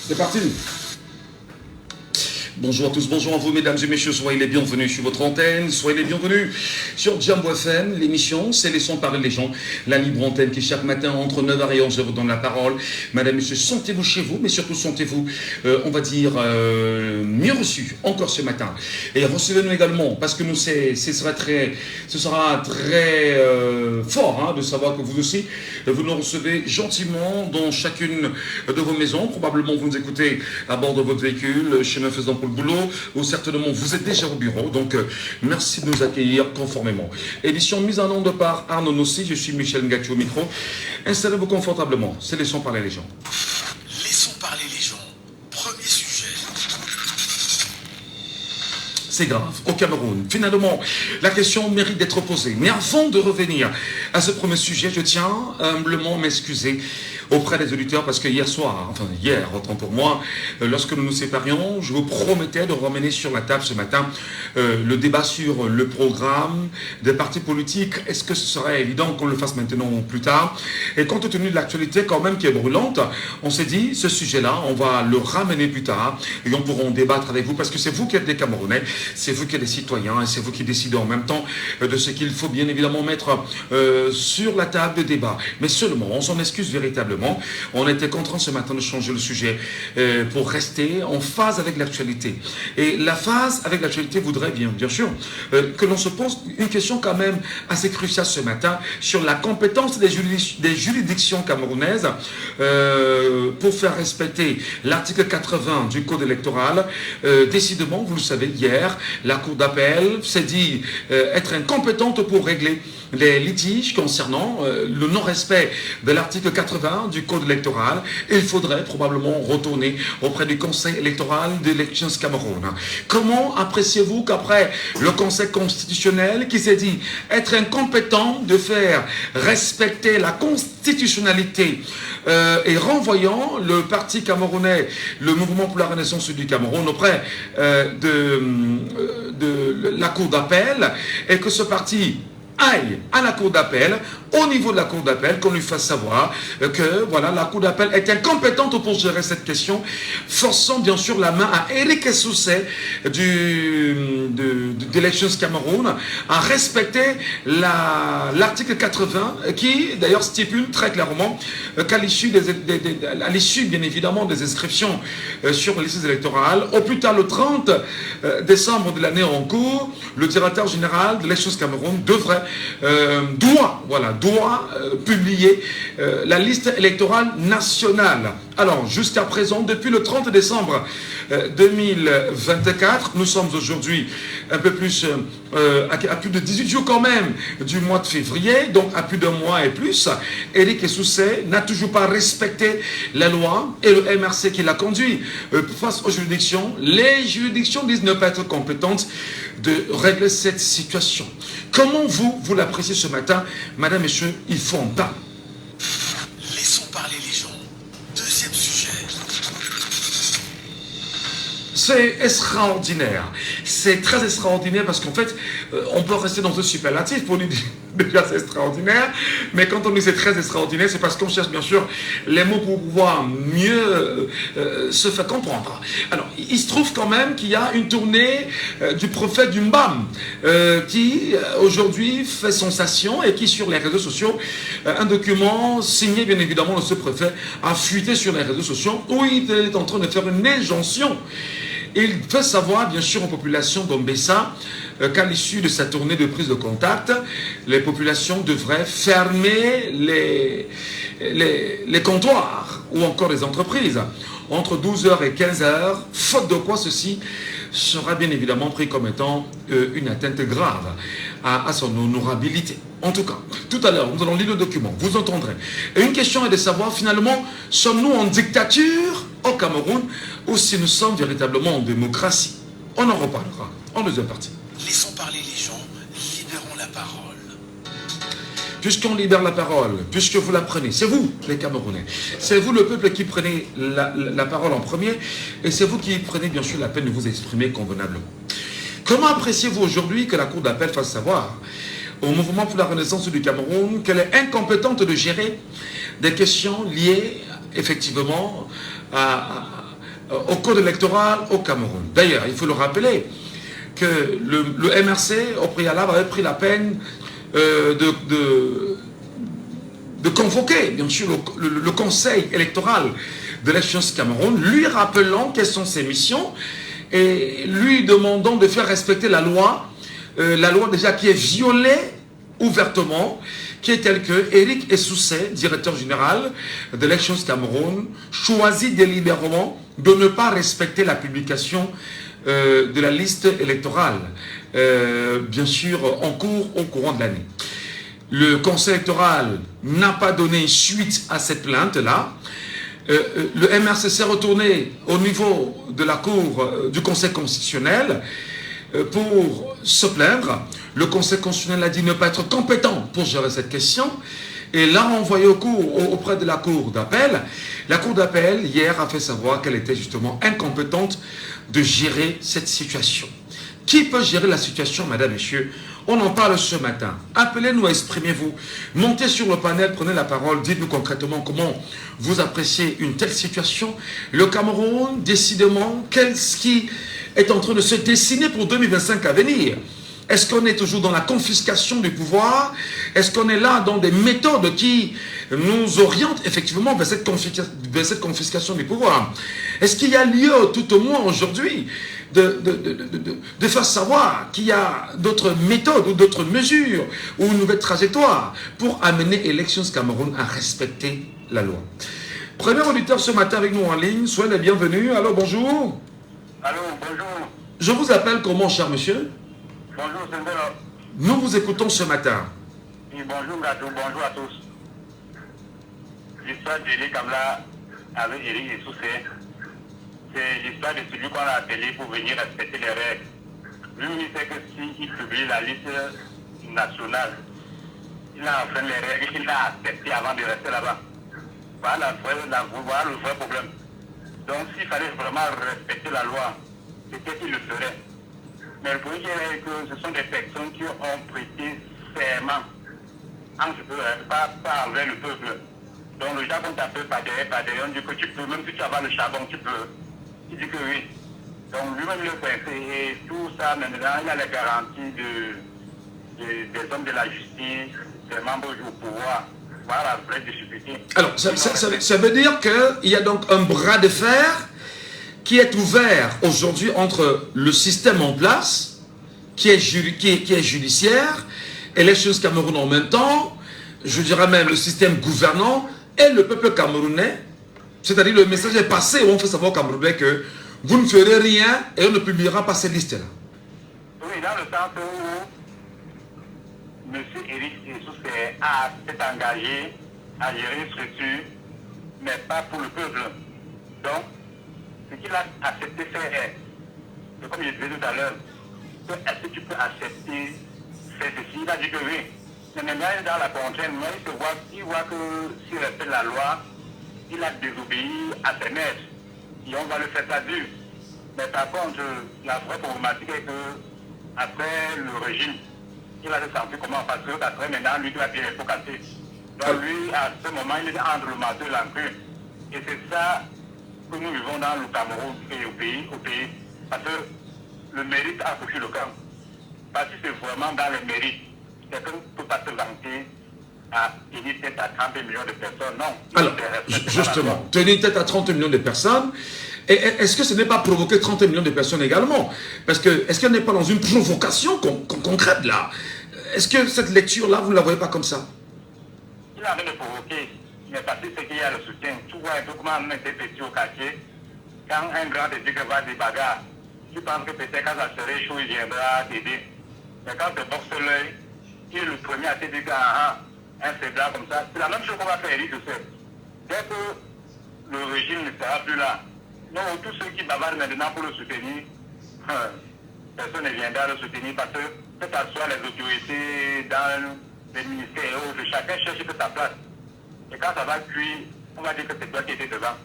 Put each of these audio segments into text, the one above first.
C'est parti. Bonjour à tous, bonjour à vous mesdames et messieurs, soyez les bienvenus sur votre antenne, soyez les bienvenus sur Jambo FM, l'émission c'est Laissons parler les gens, la libre antenne qui chaque matin entre 9h et 11h vous donne la parole. Madame, messieurs, sentez-vous chez vous, mais surtout sentez-vous, on va dire, mieux reçus encore ce matin. Et recevez-nous également, parce que nous, ce sera très fort hein, de savoir que vous aussi, vous nous recevez gentiment dans chacune de vos maisons. Probablement vous nous écoutez à bord de votre véhicule, chemin faisant pour le boulot, ou certainement vous êtes déjà au bureau, donc merci de nous accueillir conformément. Édition mise en onde par Arnaud Nossi, je suis Michel Ngati au micro. Installez-vous confortablement, c'est Laissons parler les gens. Laissons parler les gens, premier sujet. C'est grave, au Cameroun. Finalement, la question mérite d'être posée. Mais avant de revenir à ce premier sujet, je tiens humblement à m'excuser auprès des auditeurs parce que hier, autant pour moi, lorsque nous nous séparions, je vous promettais de ramener sur la table ce matin le débat sur le programme des partis politiques. Est-ce que ce serait évident qu'on le fasse maintenant ou plus tard? Et compte tenu de l'actualité quand même qui est brûlante, on s'est dit, ce sujet-là, on va le ramener plus tard et on pourra en débattre avec vous parce que c'est vous qui êtes des Camerounais, c'est vous qui êtes des citoyens et c'est vous qui décidez en même temps de ce qu'il faut bien évidemment mettre sur la table de débat. Mais seulement, on s'en excuse véritablement. On était contraint ce matin de changer le sujet pour rester en phase avec l'actualité. Et la phase avec l'actualité voudrait bien sûr, que l'on se pose une question quand même assez cruciale ce matin sur la compétence des juridictions camerounaises pour faire respecter l'article 80 du Code électoral. Décidément, vous le savez, hier, la Cour d'appel s'est dit être incompétente pour régler les litiges concernant le non-respect de l'article 80 du Code électoral. Il faudrait probablement retourner auprès du Conseil électoral d'Elections Cameroun. Comment appréciez-vous qu'après le Conseil constitutionnel qui s'est dit être incompétent de faire respecter la constitutionnalité et renvoyant le parti camerounais, le Mouvement pour la Renaissance du Cameroun auprès de la Cour d'appel et que ce parti aille à la Cour d'appel, au niveau de la Cour d'appel, qu'on lui fasse savoir que voilà, la Cour d'appel est incompétente pour gérer cette question, forçant bien sûr la main à Éric Soucet d'Elections Cameroun à respecter l'article 80 qui d'ailleurs stipule très clairement qu'à l'issue bien évidemment des inscriptions sur les listes électorales, au plus tard le 30 décembre de l'année en cours, le directeur général d'Elections Cameroun doit publier la liste électorale nationale. Alors, jusqu'à présent, depuis le 30 décembre 2024, nous sommes aujourd'hui un peu plus, à plus de 18 jours quand même du mois de février, donc à plus d'un mois et plus, Éric Soucet n'a toujours pas respecté la loi et le MRC qui l'a conduit face aux juridictions. Les juridictions disent ne pas être compétentes de régler cette situation. Comment vous l'appréciez ce matin, madame, messieurs, il faut en parler. Laissons parler les gens. Deuxième sujet. C'est extraordinaire. C'est très extraordinaire parce qu'en fait, on peut rester dans ce superlatif pour lui dire déjà c'est extraordinaire, mais quand on dit c'est très extraordinaire, c'est parce qu'on cherche bien sûr les mots pour pouvoir mieux se faire comprendre. Alors, il se trouve quand même qu'il y a une tournée du prophète du Mbam qui aujourd'hui fait sensation et qui sur les réseaux sociaux, un document signé bien évidemment de ce préfet a fuité sur les réseaux sociaux où il est en train de faire une injonction. Il fait savoir, bien sûr, aux populations d'Ombessa qu'à l'issue de sa tournée de prise de contact, les populations devraient fermer les comptoirs ou encore les entreprises entre 12h et 15h, faute de quoi ceci sera bien évidemment pris comme étant une atteinte grave à son honorabilité. En tout cas, tout à l'heure, nous allons lire le document, vous entendrez. Et une question est de savoir, finalement, sommes-nous en dictature au Cameroun ou si nous sommes véritablement en démocratie? On en reparlera en deuxième partie. Laissons parler les gens, libérons la parole. Puisqu'on libère la parole, puisque vous la prenez, c'est vous les Camerounais, c'est vous le peuple qui prenez la parole en premier et c'est vous qui prenez bien sûr la peine de vous exprimer convenablement. Comment appréciez-vous aujourd'hui que la Cour d'appel fasse savoir au Mouvement pour la Renaissance du Cameroun qu'elle est incompétente de gérer des questions liées effectivement au code électoral au Cameroun. D'ailleurs, il faut le rappeler que le MRC, au préalable, avait pris la peine de convoquer, bien sûr, le conseil électoral de l'échéance Cameroun, lui rappelant quelles sont ses missions et lui demandant de faire respecter la loi déjà qui est violée ouvertement, qui est telle que Eric Essoussé, directeur général de l'échéance Cameroun, choisit délibérément de ne pas respecter la publication de la liste électorale, bien sûr en cours au courant de l'année. Le conseil électoral n'a pas donné suite à cette plainte-là. Le MRC s'est retourné au niveau de la cour du conseil constitutionnel pour se plaindre. Le conseil constitutionnel a dit ne pas être compétent pour gérer cette question et l'a renvoyé auprès de la cour d'appel. La cour d'appel, hier, a fait savoir qu'elle était justement incompétente de gérer cette situation. Qui peut gérer la situation, madame, messieurs? On en parle ce matin. Appelez-nous, exprimez-vous. Montez sur le panel, prenez la parole, dites-nous concrètement comment vous appréciez une telle situation. Le Cameroun, décidément, qu'est-ce qui est en train de se dessiner pour 2025 à venir? Est-ce qu'on est toujours dans la confiscation du pouvoir? Est-ce qu'on est là dans des méthodes qui nous orientent effectivement vers cette confiscation du pouvoir? Est-ce qu'il y a lieu, tout au moins aujourd'hui, de faire savoir qu'il y a d'autres méthodes ou d'autres mesures ou une nouvelle trajectoire pour amener Élections Cameroun à respecter la loi? Premier auditeur ce matin avec nous en ligne, soyez les bienvenus. Allô, bonjour. Allô, bonjour. Je vous appelle comment, cher monsieur? Bonjour, Sendero. Nous vous écoutons ce matin. Oui, bonjour, Gato, bonjour à tous. L'histoire d'Éric Kamla avec Eric Essoussé, c'est l'histoire de celui qu'on a appelé pour venir respecter les règles. Lui, il sait que s'il publie la liste nationale, il a enfreint les règles, il a accepté avant de rester là-bas. Voilà le vrai problème. Donc, s'il fallait vraiment respecter la loi, peut-être qu'il le ferait. Mais le problème est que ce sont des personnes qui ont prêté serment pas envers le peuple. Donc le gens qu'on t'appelle par derrière, on dit que tu peux, même si tu as le charbon, tu peux. Il dit que oui. Donc lui-même le fait. Et tout ça, maintenant, il a les garanties des hommes de la justice, des membres du pouvoir. Voilà la vraie difficulté. Alors, ça veut dire qu'il y a donc un bras de fer qui est ouvert aujourd'hui entre le système en place, qui est judiciaire, et l'échéance Cameroun en même temps, je dirais même le système gouvernant, et le peuple camerounais. C'est-à-dire le message est passé où on fait savoir aux Camerounais que vous ne ferez rien et on ne publiera pas ces listes-là. Oui, dans le sens où M. Eric Essoussé s'est engagé à gérer une structure, mais pas pour le peuple. Donc, ce qu'il a accepté faire, c'est comme je disais tout à l'heure, est-ce que tu peux accepter faire ceci? Il a dit que oui. Mais maintenant, il est dans la contrainte, mais il voit que s'il respecte la loi, il a désobéi à ses maîtres. Et on va le faire ça dur. Mais par contre, la vraie problématique est que, après le régime, il a senti comment parce que après maintenant, lui doit bien être casser. Donc lui, à ce moment, il est entre le marteau et l'enclume. Et c'est ça que nous vivons dans le Cameroun et au pays. Parce que le mérite a couché le camp. Parce que c'est vraiment dans le mérite. Quelqu'un ne peut pas se vanter à tenir tête à 30 millions de personnes. Non. Alors, justement, tenir tête à 30 millions de personnes, est-ce que ce n'est pas provoquer 30 millions de personnes également? Parce que, est-ce qu'on n'est pas dans une provocation concrète là? Est-ce que cette lecture-là, vous ne la voyez pas comme ça? Il a envie de provoquer, mais parce que c'est qu'il y a le soutien. Tu vois un peu comment on était petit au quartier. Quand un grand te dit que va des bagarres, tu penses que peut-être quand ça serait chaud, il viendra t'aider. Mais quand tu boxes l'œil, il est le premier à te dire un faiblard comme ça. C'est la même chose qu'on va faire, Eric, je sais. Dès que le régime ne sera plus là, non, tous ceux qui bavardent maintenant pour le soutenir, personne ne viendra le soutenir parce que ce soit les autorités dans les ministères et autres, chacun cherche sa place. Et quand ça va cuire, on va dire que c'est toi qui étais devant.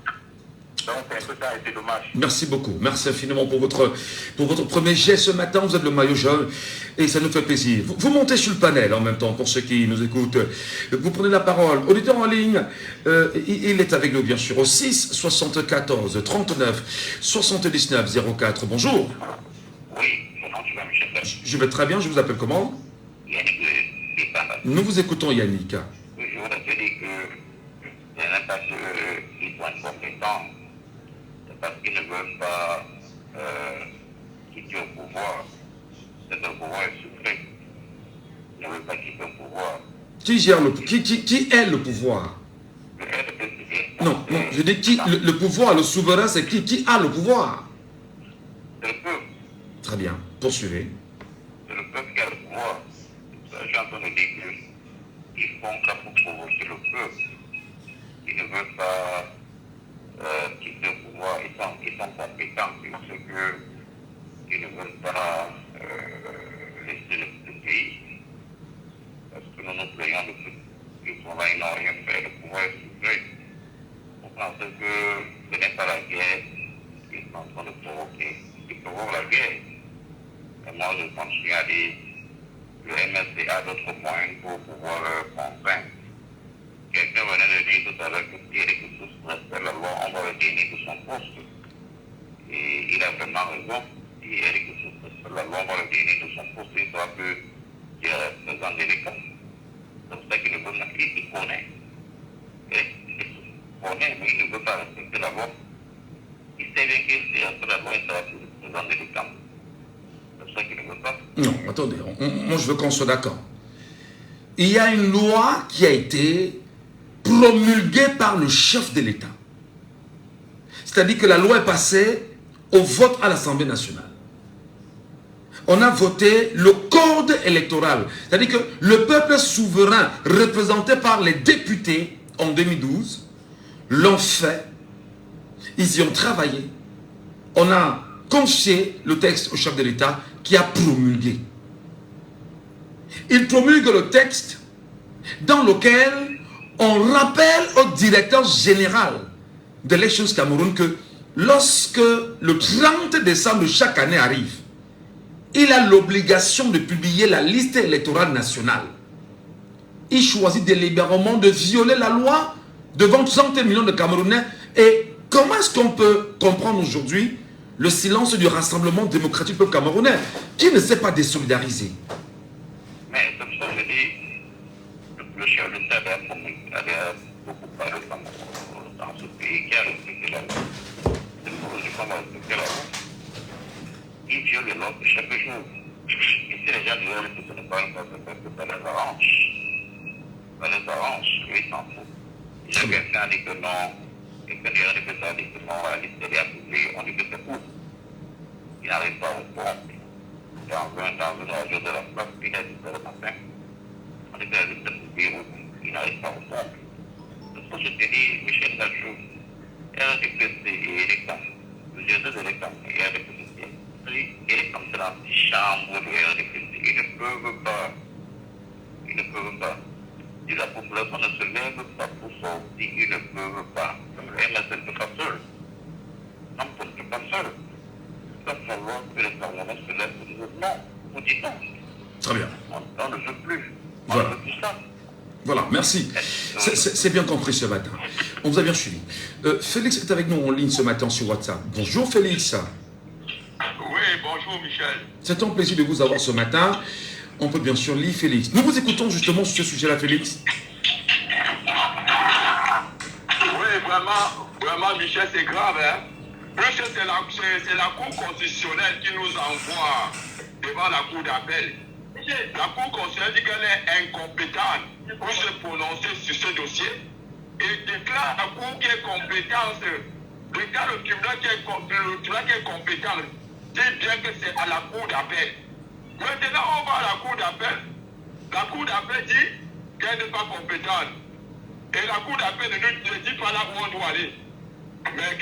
Donc c'est un peu ça et c'est dommage. Merci beaucoup. Merci infiniment pour votre premier geste ce matin. Vous êtes le maillot jaune et ça nous fait plaisir. Vous montez sur le panel en même temps pour ceux qui nous écoutent. Vous prenez la parole. Auditeur en ligne, il est avec nous bien sûr au 6 74 39 79 04. Bonjour. Oui, comment tu vas, Michel? Je vais très bien. Je vous appelle comment? Yannick de Papa. Nous vous écoutons, Yannick. Oui, je voudrais te dire que ce n'est pas qu'ils sont incompétents, c'est parce qu'ils ne veulent pas quitter au pouvoir. C'est un pouvoir suprême. Ils ne veulent pas quitter au pouvoir. Qui gère qui est le pouvoir? Le RDPC. Non, je dis qui le pouvoir, le souverain, c'est qui a le pouvoir? C'est le peuple. Très bien, poursuivez. C'est le peuple qui a le pouvoir. Je suis en train de dire qu'ils font ça pour provoquer le peuple. Ils ne veulent pas quitter le pouvoir. Ils sont compétents sur ce qu'ils ne veulent pas laisser le pays. Parce que nous nous plaignons de ce pouvoir, ils n'ont rien fait. Le pouvoir est suprême. On pense que ce n'est pas la guerre qu'ils sont en train de provoquer. Ils provoquent la guerre. Et moi, je continue à dire le MSC a d'autres moyens pour pouvoir convaincre. Quelqu'un venait de dire tout à l'heure que si Eric Sousse respecte la loi, on va le dénier de son poste. Et il a vraiment raison. Si Eric Sousse respecte la loi, on va le dénier de son poste. Il sera plus président de l'État. C'est pour ça qu'il ne veut pas. Il connaît. Il connaît, mais il ne veut pas respecter la loi. Il sait bien qu'il respecte la loi, il sera plus président de l'État. C'est pour ça qu'il ne veut pas. Non, attendez, moi je veux qu'on soit d'accord. Il y a une loi qui a été promulguée par le chef de l'État. C'est-à-dire que la loi est passée au vote à l'Assemblée nationale. On a voté le code électoral. C'est-à-dire que le peuple souverain représenté par les députés en 2012 l'ont fait. Ils y ont travaillé. On a confié le texte au chef de l'État qui a promulgué. Il promulgue le texte dans lequel on rappelle au directeur général de l'Élections Cameroun que lorsque le 30 décembre de chaque année arrive, il a l'obligation de publier la liste électorale nationale. Il choisit délibérément de violer la loi devant 30 millions de Camerounais. Et comment est-ce qu'on peut comprendre aujourd'hui le silence du Rassemblement démocratique du peuple camerounais qui ne s'est pas désolidariser? Mais comme ça, je dis, le chef de l'État avait beaucoup parlé dans ce pays qui a respecté la loi. C'est pour le chef de respecter la loi. Il viole les lois chaque jour. Et si les gens disent que ce n'est pas une chose, parce que ça les arrange. Ça les arrange, eux ils s'en foutent. Si quelqu'un dit que non, quelqu'un dit que ça dit que non, la liste est publiée, on dit que c'est fou. Il n'arrive pas au compte. Dans une radio de la place, il est 10 heures le matin. On dit que la liste est publiée, il n'arrive pas au compte. C'est pour ça que je te dis, Michel Dachou, RDPC et l'État, le GD de l'État et RDPC, il est comme ça dans une chambre de RDPC. Ils ne peuvent pas. Ils ne peuvent pas. Si la population ne se lève pas pour sortir, ils ne peuvent pas. Le MSL ne peut pas seul. Non, on ne peut pas seul. Il va falloir que les Camerounais se lèvent pour dire non. On dit non. Très bien. On ne veut plus. On Voilà. ne veut plus ça. Voilà, merci. C'est bien compris ce matin. On vous a bien suivi. Félix est avec nous en ligne ce matin sur WhatsApp. Bonjour Félix. Oui, bonjour Michel. C'est un plaisir de vous avoir ce matin. On peut bien sûr lire Félix. Nous vous écoutons justement sur ce sujet-là, Félix. Oui, vraiment Michel, c'est grave. Hein? Parce que c'est la Cour constitutionnelle qui nous envoie devant la Cour d'appel. La Cour constitutionnelle dit qu'elle est incompétente pour se prononcer sur ce dossier et déclare la Cour qui est compétente. Déclare le tribunal qui est compétent. Dit bien que c'est à la Cour d'appel. Maintenant, on va à la Cour d'appel. La Cour d'appel dit qu'elle n'est pas compétente. Et la Cour d'appel ne dit pas là où on doit aller. Mais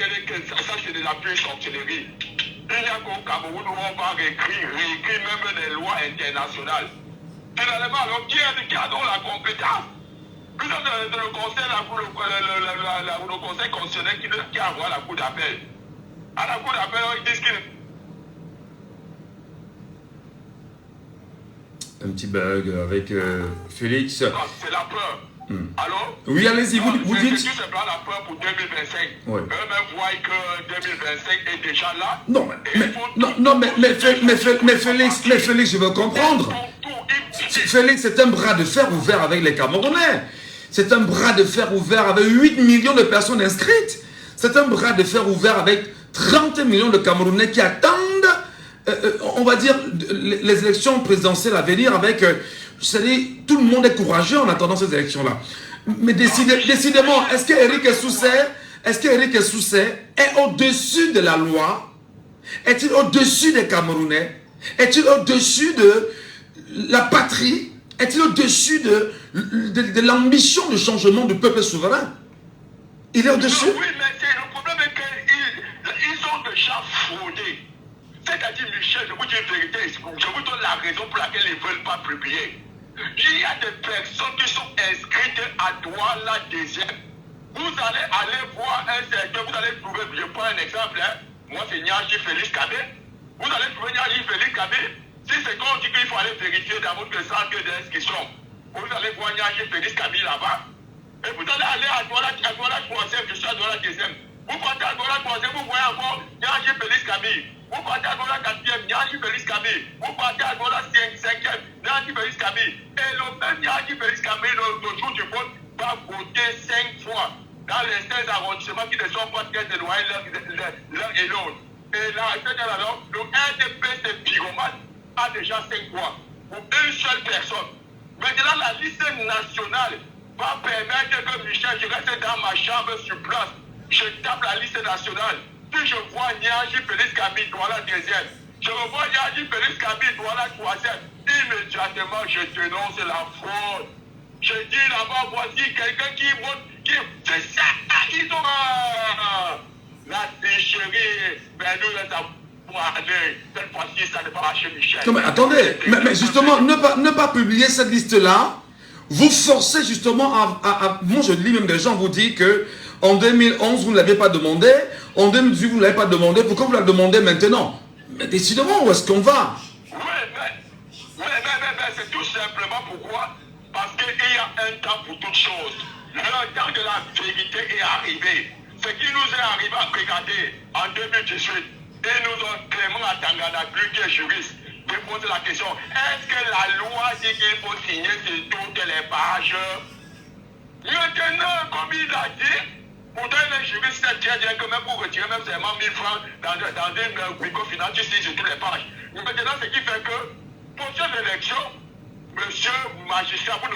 ça, c'est de la pure sorcellerie. Il n'y a qu'au Cameroun où on va réécrire même les lois internationales. Finalement, alors, qui a donc la compétence? Plus le conseil, le conseil constitutionnel qui a envoyé la cour d'appel. À la cour d'appel, ils disent qu'il... Un petit bug avec Félix. Non, c'est la peur. Alors? Oui, allez-y, vous dites. C'est tout simplement la peur pour 2025. Ouais. Eux-mêmes voient que 2025 est déjà là. Non, mais Félix, je veux comprendre. Félix, c'est un bras de fer ouvert avec les Camerounais. C'est un bras de fer ouvert avec 8 millions de personnes inscrites. C'est un bras de fer ouvert avec 30 millions de Camerounais qui attendent, on va dire, les élections présidentielles à venir avec... c'est-à-dire, tout le monde est courageux en attendant ces élections-là. Mais décidément, est-ce qu'Éric Essoussé est au-dessus de la loi? Est-il au-dessus des Camerounais? Est-il au-dessus de la patrie? Est-il au-dessus de l'ambition de changement du peuple souverain? Il est au-dessus? Oui, mais le problème est qu'ils ont déjà fraudé. C'est-à-dire, Michel, je vous dis la vérité, je vous donne la raison pour laquelle ils ne veulent pas publier. Il y a des personnes qui sont inscrites à Douala deuxième. Vous allez aller voir un certain, vous allez trouver, je prends un exemple, hein. Moi c'est Niachi Félix Kabé. Vous allez trouver Niachi Félix Kabé. Si c'est qu'on dit qu'il faut aller vérifier dans votre centre d'inscription, vous allez voir Niachi Félix Kabé là-bas. Et vous allez aller à Douala troisième, je suis à Douala deuxième. Vous partez à Douala troisième, vous voyez encore Niachi Félix Kabé. Vous partez à Douala quatrième, Niachi Félix Kabé. Vous partez à Douala cinquième, Niachi Félix Kabé. Et le même Niachi Félix Kabé, le jour du vote, va voter 5 fois dans les 16 arrondissements qui ne sont pas très éloignés l'un et l'autre. Et là, alors, le RDP, c'est pyromane, a déjà 5 fois pour une seule personne. Maintenant, la liste nationale va permettre que Michel, je reste dans ma chambre sur place. Je tape la liste nationale. Si je vois Niachi Félix Kabé, Douala deuxième, je revois Niachi Félix Kabé, Douala troisième, immédiatement je dénonce la fraude. Je dis là-bas, voici quelqu'un qui vote, c'est ça, ils ont la tricherie, mais nous les avons allé, cette fois-ci ça ne va pas marcher, Michel. Non mais attendez, mais justement, ne pas publier cette liste-là, vous forcez justement à... Moi je lis même des gens vous disent que en 2011 vous ne l'avez pas demandé, en 2018 vous ne l'avez pas demandé, pourquoi vous la demandez maintenant? Mais décidément, où est-ce qu'on va? Oui, mais c'est tout simplement pourquoi? Parce qu'il y a un temps pour toutes choses. Le temps de la vérité est arrivé. Ce qui nous est arrivé à regarder en 2018, et nous ont Clément Atangana, lui qui est juriste, de poser la question, est-ce que la loi dit qu'il faut signer sur toutes les pages? Maintenant, comme il a dit, pourtant les juristes savent très bien que même pour retirer même seulement 1000 francs dans une microfinance, tu signes sur toutes les pages. Maintenant, ce qui fait que, pour cette élection, monsieur magistrat, vous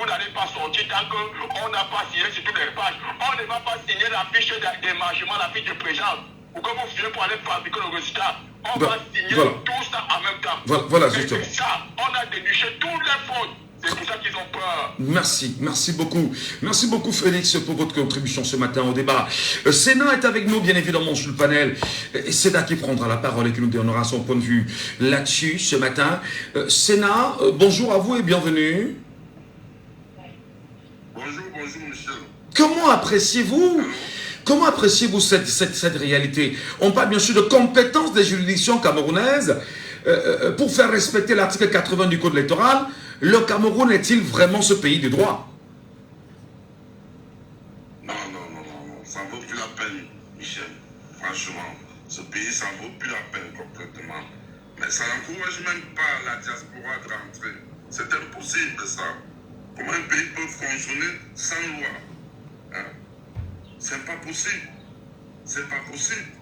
n'allez pas sortir tant qu'on n'a pas signé sur toutes les pages. On ne va pas signer la fiche d'émargement, la fiche de présence. Pour que vous finissez pour aller fabriquer le résultat. On va signer tout ça en même temps. Voilà, justement. Et ça, on a déniché toutes les fautes. C'est pour ça qu'ils ont peur. Merci beaucoup. Merci beaucoup Félix pour votre contribution ce matin au débat. Sénat est avec nous bien évidemment sur le panel. Sénat qui prendra la parole et qui nous donnera son point de vue là-dessus ce matin. Sénat, bonjour à vous et bienvenue. Bonjour Michel. Comment appréciez-vous cette réalité? On parle bien sûr de compétences des juridictions camerounaises pour faire respecter l'article 80 du Code électoral. Le Cameroun est-il vraiment ce pays de droit? Non, ça ne vaut plus la peine, Michel. Franchement, ce pays, ça ne vaut plus la peine complètement. Mais ça n'encourage même pas la diaspora de rentrer. C'est impossible ça. Comment un pays peut fonctionner sans loi? Hein? C'est pas possible. C'est pas possible.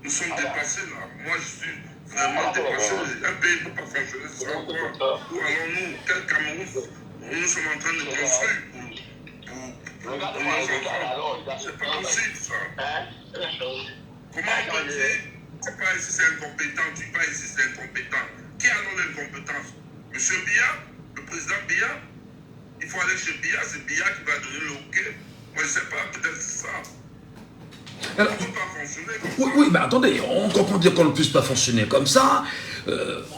Nous sommes dépassés là. Moi, je suis vraiment dépassé. Un pays ne peut pas fonctionner sans loi. Où allons-nous? Quel Cameroun nous sommes en train de construire pour nos enfants? C'est pas possible ça. Comment on peut dire, tu parles ici c'est incompétent, tu parles ici c'est incompétent? Qui a alors l'incompétence? Monsieur Biya, le président Biya? Il faut aller chez Biya, c'est Biya qui va donner le OK. Moi je ne sais pas, peut-être c'est ça. Alors, on ne peut pas fonctionner comme ça. Oui, mais attendez, on comprend bien qu'on ne puisse pas fonctionner comme ça.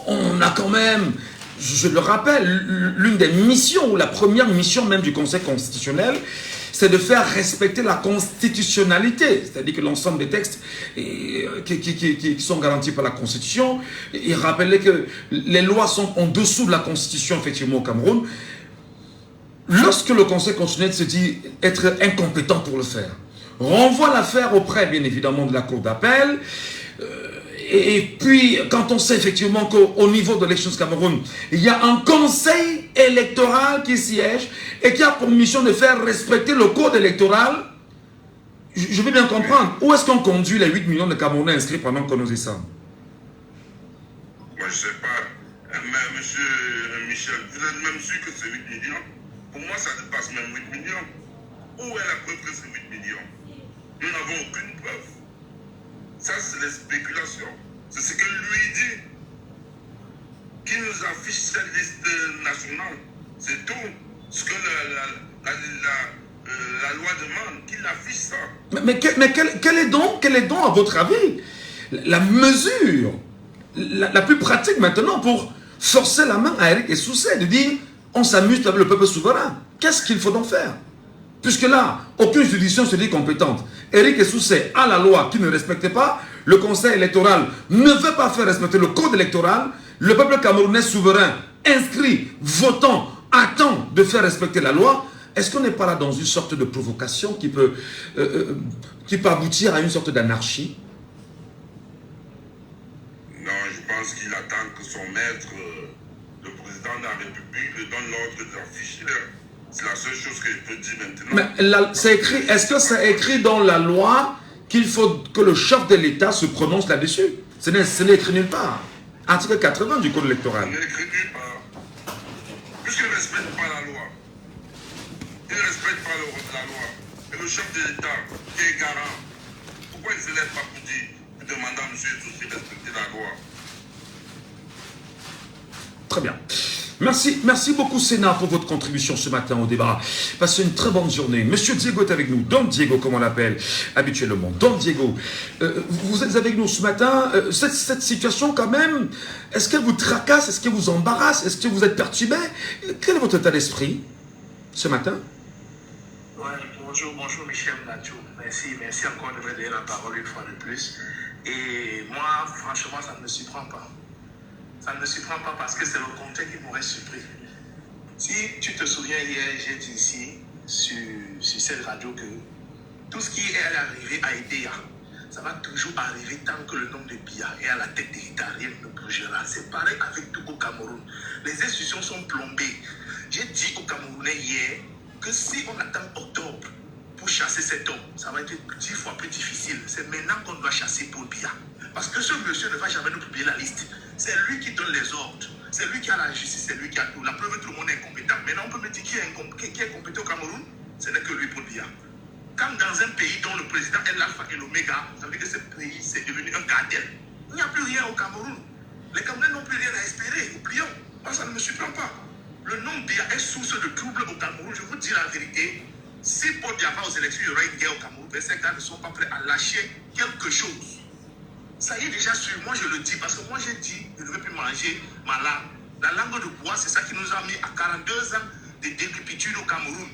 On a quand même je le rappelle, l'une des missions, ou la première mission même du Conseil constitutionnel, c'est de faire respecter la constitutionnalité, c'est-à-dire que l'ensemble des textes qui sont garantis par la Constitution, il rappelait que les lois sont en dessous de la Constitution, effectivement, au Cameroun. Lorsque le Conseil constitutionnel se dit être incompétent pour le faire, renvoie l'affaire auprès, bien évidemment, de la Cour d'appel. Et puis, quand on sait effectivement qu'au niveau de l'élection du Cameroun, il y a un conseil électoral qui siège et qui a pour mission de faire respecter le code électoral, je veux bien comprendre. Où est-ce qu'on conduit les 8 millions de Camerounais inscrits pendant qu'on nous descend? Moi, je ne sais pas. Mais monsieur Michel, vous êtes même sûr que c'est 8 millions? Pour moi, ça dépasse même 8 millions. Où est la preuve que c'est 8 millions? Nous n'avons aucune preuve. Ça, c'est les spéculations. C'est ce que lui dit. Qui nous affiche cette liste nationale. C'est tout. Ce que la loi demande, qu'il affiche ça. Mais quelle est donc, à votre avis, la mesure la plus pratique maintenant pour forcer la main à Eric Essoussé, de dire on s'amuse avec le peuple souverain? Qu'est-ce qu'il faut donc faire? Puisque là, aucune juridiction se dit compétente. Eric Essoussé a la loi qui ne respecte pas, le Conseil électoral ne veut pas faire respecter le code électoral, le peuple camerounais souverain, inscrit, votant, attend de faire respecter la loi. Est-ce qu'on n'est pas là dans une sorte de provocation qui peut aboutir à une sorte d'anarchie? Non, je pense qu'il attend que son maître, le président de la République, lui donne l'ordre d'afficher. C'est la seule chose que je peux dire maintenant. Mais c'est écrit, est-ce que c'est écrit dans la loi qu'il faut que le chef de l'État se prononce là-dessus? Ce n'est écrit nulle part. Article 80 du Code électoral. Il n'est écrit nulle part. Puisqu'il ne respecte pas la loi. Il ne respecte pas la loi. Et le chef de l'État, qui est garant, pourquoi il ne se lève pas pour demander à M. Essoussé de respecter la loi? Très bien. Merci beaucoup Sénat pour votre contribution ce matin au débat. Passez une très bonne journée. Monsieur Diego est avec nous. Don Diego, comme on l'appelle habituellement. Don Diego, vous êtes avec nous ce matin. Cette situation quand même, est-ce qu'elle vous tracasse? Est-ce qu'elle vous embarrasse? Est-ce que vous êtes perturbé? Quel est votre état d'esprit ce matin? Ouais, bonjour Michel Nacho. Merci encore de me donner la parole une fois de plus. Et moi, franchement, ça ne me surprend pas. Ça ne me surprend pas parce que c'est le contexte qui m'aurait surpris. Si tu te souviens, hier, j'ai dit ici, sur cette radio, que tout ce qui est arrivé à Edea, ça va toujours arriver tant que le nom de Biya est à la tête de l'État, rien ne bougera. C'est pareil avec tout au Cameroun. Les institutions sont plombées. J'ai dit aux Camerounais hier que si on attend octobre pour chasser cet homme, ça va être 10 fois plus difficile. C'est maintenant qu'on doit chasser Paul Biya. Parce que ce monsieur ne va jamais nous publier la liste. C'est lui qui donne les ordres. C'est lui qui a la justice, c'est lui qui a tout. La preuve, tout le monde est incompétent. Maintenant, on peut me dire qui est compétent au Cameroun? Ce n'est que lui, Paul Biya. Quand dans un pays dont le président est l'alpha et l'oméga, ça veut dire que ce pays c'est devenu un cartel. Il n'y a plus rien au Cameroun. Les Camerounais n'ont plus rien à espérer. Oublions. Moi, ça ne me surprend pas. Le nom Biya est source de troubles au Cameroun. Je vous dis la vérité. Si Paul Biya va aux élections, il y aura une guerre au Cameroun. Mais ces gars ne sont pas prêts à lâcher quelque chose. Ça y est déjà sûr, moi je le dis, parce que moi j'ai dit, je ne veux plus manger ma langue. La langue de bois, c'est ça qui nous a mis à 42 ans de décrépitude au Cameroun.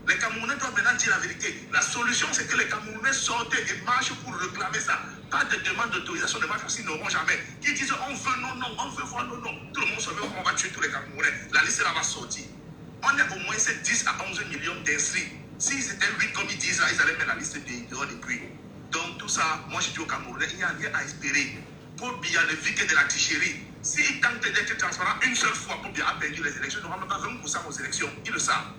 Les Camerounais doivent maintenant dire la vérité. La solution, c'est que les Camerounais sortent et marchent pour réclamer ça. Pas de demande d'autorisation de marche parce qu'ils n'auront jamais. Qui disent on veut non, on veut voir non. Tout le monde se veut, on va tuer tous les Camerounais. La liste là va sortir. On a au moins 10 à 11 millions d'inscrits. S'ils étaient 8 comme ils disent là, ils allaient mettre la liste dehors depuis. Donc tout ça, moi je dis aux Camerounais, il n'y a rien à espérer. Paul Biya ne vit que de la tricherie. S'il tente d'être transparent une seule fois, Paul Biya a perdu les élections, il n'aura même pas 20% aux élections. Ils le savent.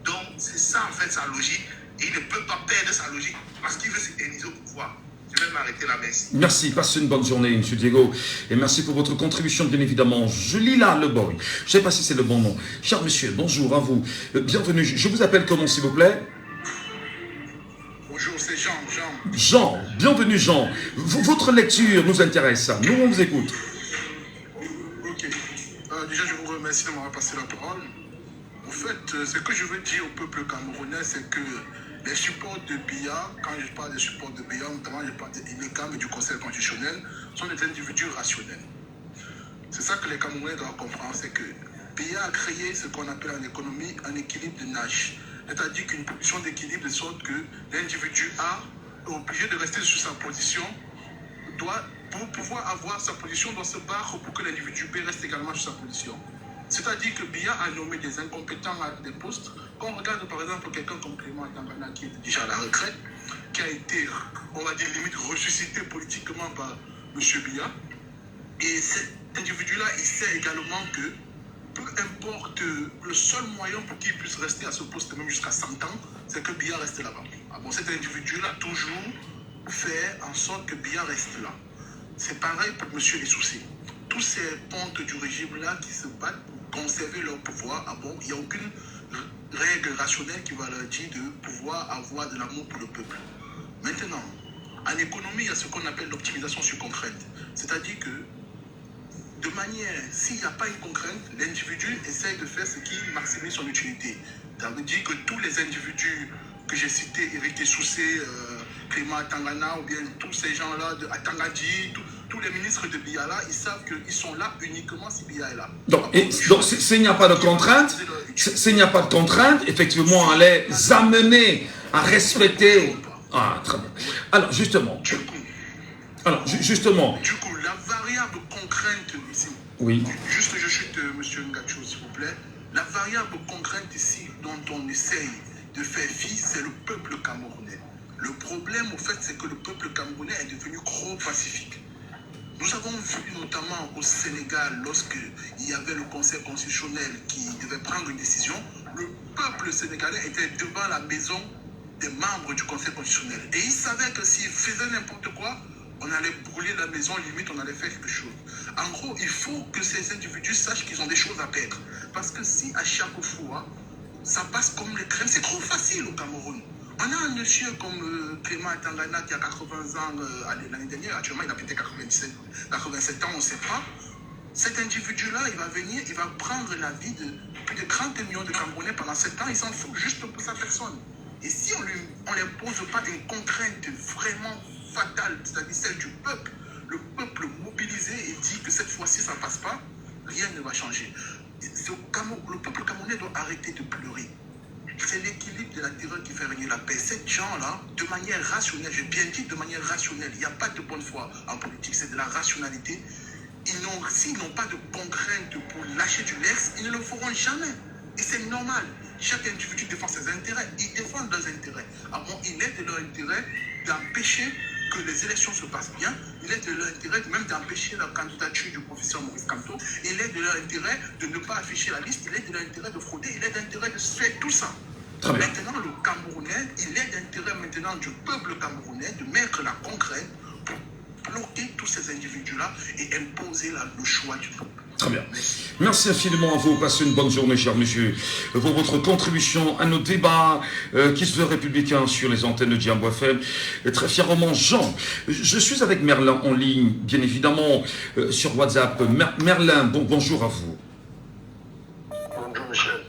Donc c'est ça en fait sa logique. Et il ne peut pas perdre sa logique parce qu'il veut s'éterniser au pouvoir. Je vais m'arrêter là, merci. Merci, passez une bonne journée, M. Diego. Et merci pour votre contribution, bien évidemment. Julila Leboy, je ne sais pas si c'est le bon nom. Cher monsieur, bonjour à vous. Bienvenue. Je vous appelle comment, s'il vous plaît? Bonjour, c'est Jean. Jean, bienvenue Jean. Votre lecture nous intéresse. Nous, on vous écoute. Ok. Déjà, je vous remercie de m'avoir passé la parole. En fait, ce que je veux dire au peuple camerounais, c'est que les supports de Biya, quand je parle des supports de Biya, notamment je parle de l'INECAM et du Conseil constitutionnel, sont des individus rationnels. C'est ça que les Camerounais doivent comprendre, c'est que Biya a créé ce qu'on appelle en économie un équilibre de Nash. C'est-à-dire qu'une position d'équilibre de sorte que l'individu A est obligé de rester sur sa position, pour pouvoir avoir sa position, doit se battre pour que l'individu B reste également sur sa position. C'est-à-dire que Biya a nommé des incompétents à des postes. Quand on regarde par exemple quelqu'un comme Clément Tangana qui est déjà à la retraite, qui a été, on va dire, limite ressuscité politiquement par M. Biya, et cet individu-là, il sait également que peu importe, le seul moyen pour qu'il puisse rester à ce poste même jusqu'à 100 ans, c'est que Biya reste là-bas. Ah bon, cet individu-là toujours fait en sorte que Biya reste là. C'est pareil pour M. Essoussé. Tous ces pontes du régime-là qui se battent pour conserver leur pouvoir, ah bon, il n'y a aucune règle rationnelle qui va leur dire de pouvoir avoir de l'amour pour le peuple. Maintenant, en économie, il y a ce qu'on appelle l'optimisation sur contrainte. C'est-à-dire que, de manière, s'il n'y a pas une contrainte, l'individu essaye de faire ce qui maximise son utilité. Ça veut dire que tous les individus que j'ai cités, Éric Essoussé, Clément Tangana, ou bien tous ces gens-là, de Atangadi, tous les ministres de Biya là, ils savent qu'ils sont là uniquement si Biya est là. Donc s'il n'y a pas de contrainte, effectivement, on les amener à respecter. Ah, très bien. Alors, justement. Du coup, la variable contrainte ici. Oui. Juste, je chute, M. Ngacho, s'il vous plaît. La variable contrainte ici, dont on essaye de faire fi, c'est le peuple camerounais. Le problème, au fait, c'est que le peuple camerounais est devenu trop pacifique. Nous avons vu notamment au Sénégal, lorsqu'il y avait le Conseil constitutionnel qui devait prendre une décision, le peuple sénégalais était devant la maison des membres du Conseil constitutionnel. Et ils savaient que s'ils faisaient n'importe quoi, on allait brûler la maison, limite on allait faire quelque chose. En gros, il faut que ces individus sachent qu'ils ont des choses à perdre. Parce que si à chaque fois, ça passe comme les crèmes, c'est trop facile au Cameroun. On a un monsieur comme Clément Tangana qui a 80 ans l'année dernière, actuellement il a peut-être 87 ans, on ne sait pas. Cet individu-là, il va venir, il va prendre la vie de plus de 30 millions de Camerounais pendant 7 ans, il s'en fout juste pour sa personne. Et si on n'impose pas une contrainte vraiment fatale, c'est-à-dire celle du peuple, le peuple mobilisé et dit que cette fois-ci ça ne passe pas, rien ne va changer. Le peuple camerounais doit arrêter de pleurer. C'est l'équilibre de la terreur qui fait régner la paix. Ces gens-là, de manière rationnelle, j'ai bien dit de manière rationnelle, il n'y a pas de bonne foi en politique, c'est de la rationalité. S'ils n'ont pas de contraintes pour lâcher du lex, ils ne le feront jamais. Et c'est normal. Chaque individu défend ses intérêts. Ils défendent leurs intérêts. Alors, il est de leur intérêt d'empêcher que les élections se passent bien. Il est de leur intérêt même d'empêcher la candidature du professeur Maurice Kamto. Il est de leur intérêt de ne pas afficher la liste. Il est de leur intérêt de frauder. Il est de l'intérêt de faire tout ça. Maintenant, le Camerounais, il est d'intérêt maintenant du peuple camerounais de mettre la contrainte pour bloquer tous ces individus-là et imposer le choix du peuple. Très bien. Merci infiniment à vous. Passez une bonne journée, cher monsieur, pour votre contribution à nos débats qui se veulent républicains sur les antennes de Djambo FM. Et très fièrement, Jean. Je suis avec Merlin en ligne, bien évidemment, sur WhatsApp. Merlin, bonjour à vous. Bonjour, Michel.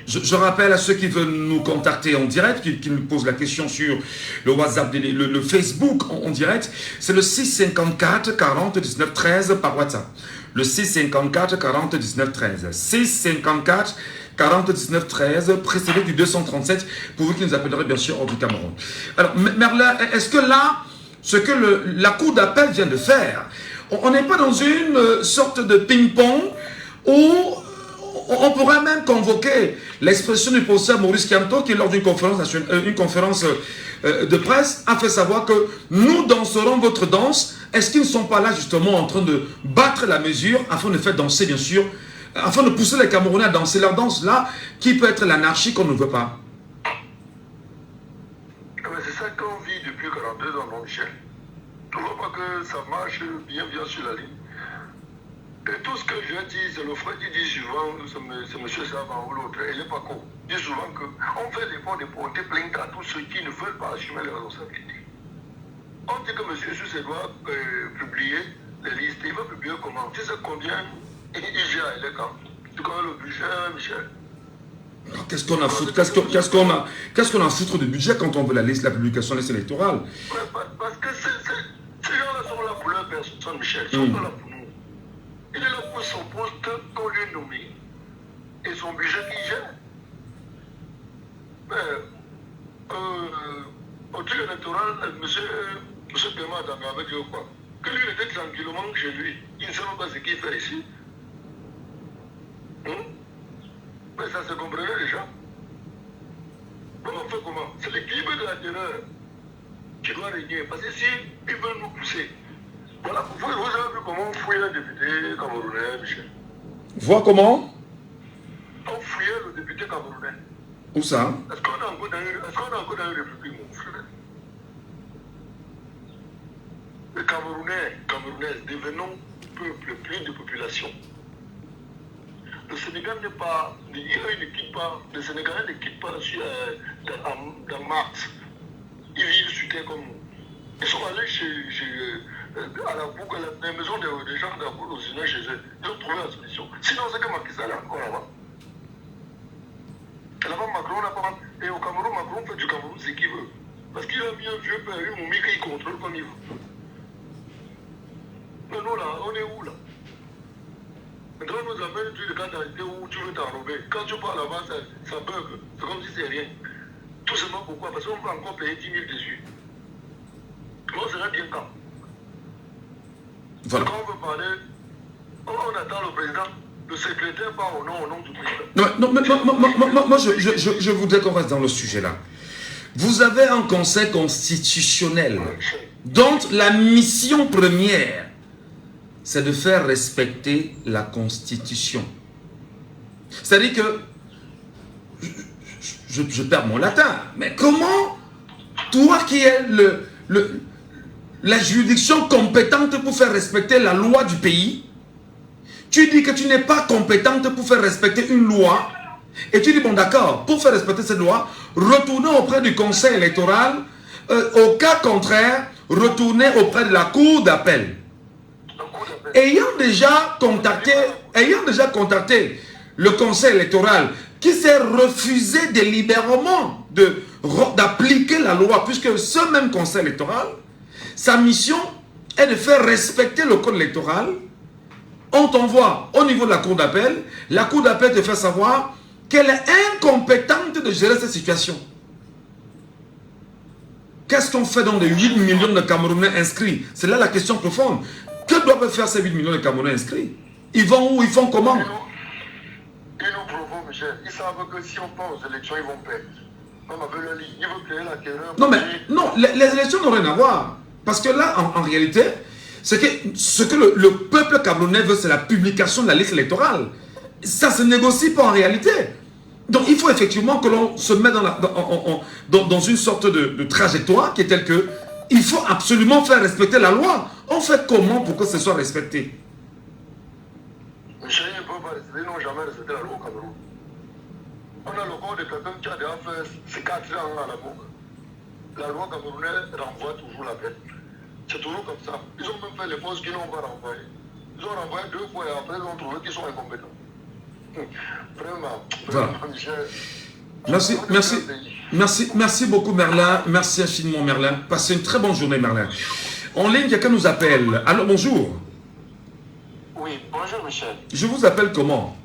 Je rappelle à ceux qui veulent nous contacter en direct, qui nous posent la question sur le WhatsApp, le Facebook en direct, c'est le 654 40 19 13 par WhatsApp. Le 654 40 19 13. 654 40 19 13, précédé du 237, pour vous qui nous appellerez bien sûr hors du Cameroun. Alors, Merlin, est-ce que là, ce que la Cour d'appel vient de faire, on n'est pas dans une sorte de ping-pong où on pourrait même convoquer l'expression du professeur Maurice Kamto qui, lors d'une conférence de presse, a fait savoir que nous danserons votre danse. Est-ce qu'ils ne sont pas là justement en train de battre la mesure afin de faire danser, bien sûr, afin de pousser les Camerounais à danser leur danse là, qui peut être l'anarchie qu'on ne veut pas? C'est ça qu'on vit depuis 42 ans, mon Michel. Tu ne vois pas que ça marche bien sur la ligne. Et tout ce que je dis, c'est le frère qui dit souvent, c'est M. Saban ou l'autre, il n'est pas con. Il dit souvent qu'on fait l'effort de porter plainte à tous ceux qui ne veulent pas assumer les responsabilités. On dit que M. Sousse doit publier les listes. Il va publier comment? Tu sais combien il gère les camps? Tu connais le budget, Michel? Qu'est-ce qu'on a foutre à foutre de budget quand on veut la publication de la liste électorale? Parce que ces gens-là sont là pour leur personne, Michel. Ils sont pas là pour nous. Il est là tranquillement attendre avec eux quoi. Que lui était tranquillement chez lui. Il ne sait même pas ce qu'il fait ici. Mais ça se comprenait déjà. Donc on fait comment? C'est l'équilibre de la terreur qui doit régner. Parce que si ils veulent nous pousser, voilà, vous avez vu comment on fouille un député camerounais, Michel. Vois comment? On fouillait le député camerounais. Où ça? Est-ce qu'on est encore dans une république, mon frère? Les Camerounaises, devenons peuple, plus de population. Le Sénégal n'est pas, le Sénégalais ne quitte pas dans Mars. Ils vivent sur terre comme nous. Ils sont allés à la boucle, à la maison des gens d'Aboul, chez eux. Ils ont trouvé la solution. Sinon, c'est que Macky Sall est encore là-bas. Là-bas, Macron n'a pas. Et au Cameroun, Macron fait du Cameroun ce qu'il veut. Parce qu'il a mis un vieux père, un moumi qu'il contrôle comme il veut. Mais nous, là, on est où, là? Maintenant, on nous amène du cas d'identité où tu veux t'enrober. Quand tu pars là-bas, ça bug. C'est comme si c'est rien. Tout simplement pourquoi? Parce qu'on peut encore payer 10 000 dessus. On serait bien quand? Voilà. Quand on veut parler, on attend le président. Le secrétaire part au nom du président. Non, moi, je voudrais qu'on reste dans le sujet là. Vous avez un conseil constitutionnel dont la mission première, c'est de faire respecter la Constitution. C'est-à-dire que, je perds mon latin, mais comment, toi qui es la juridiction compétente pour faire respecter la loi du pays, tu dis que tu n'es pas compétente pour faire respecter une loi, et tu dis, bon d'accord, pour faire respecter cette loi, retournez auprès du conseil électoral, au cas contraire, retournez auprès de la cour d'appel. Ayant déjà contacté le conseil électoral, qui s'est refusé délibérément d'appliquer la loi, puisque ce même conseil électoral, sa mission est de faire respecter le code électoral. On t'envoie au niveau de la cour d'appel, la cour d'appel te fait savoir qu'elle est incompétente de gérer cette situation. Qu'est-ce qu'on fait dans les 8 millions de Camerounais inscrits? C'est là la question profonde. Que doivent faire ces 8 millions de Camerounais inscrits? Ils vont où? Ils font comment? Ils nous provoquent, Michel. Ils savent que si on part aux élections, ils vont perdre. Comme avec le lit, ils vont créer la terreur. Non, mais non, les élections n'ont rien à voir. Parce que là, en réalité, ce que le peuple camerounais veut, c'est la publication de la liste électorale. Ça ne se négocie pas en réalité. Donc, il faut effectivement que l'on se mette dans une sorte de trajectoire qui est telle que il faut absolument faire respecter la loi. On fait comment pour que ce soit respecté? Michel, ils ne peuvent pas respecter, ils n'ont jamais respecté la loi au Cameroun. On a le corps de quelqu'un qui a déjà fait ses 4 ans à la boucle. La loi camerounaise renvoie toujours la peine. C'est toujours comme ça. Ils ont même fait les postes qu'ils n'ont pas renvoyé. Ils ont renvoyé 2 fois et après ils ont trouvé qu'ils sont incompétents. Vraiment, voilà. Michel. Merci beaucoup Merlin. Merci infiniment Merlin. Passez une très bonne journée Merlin. En ligne, quelqu'un nous appelle. Allô, bonjour. Oui, bonjour Michel. Je vous appelle comment?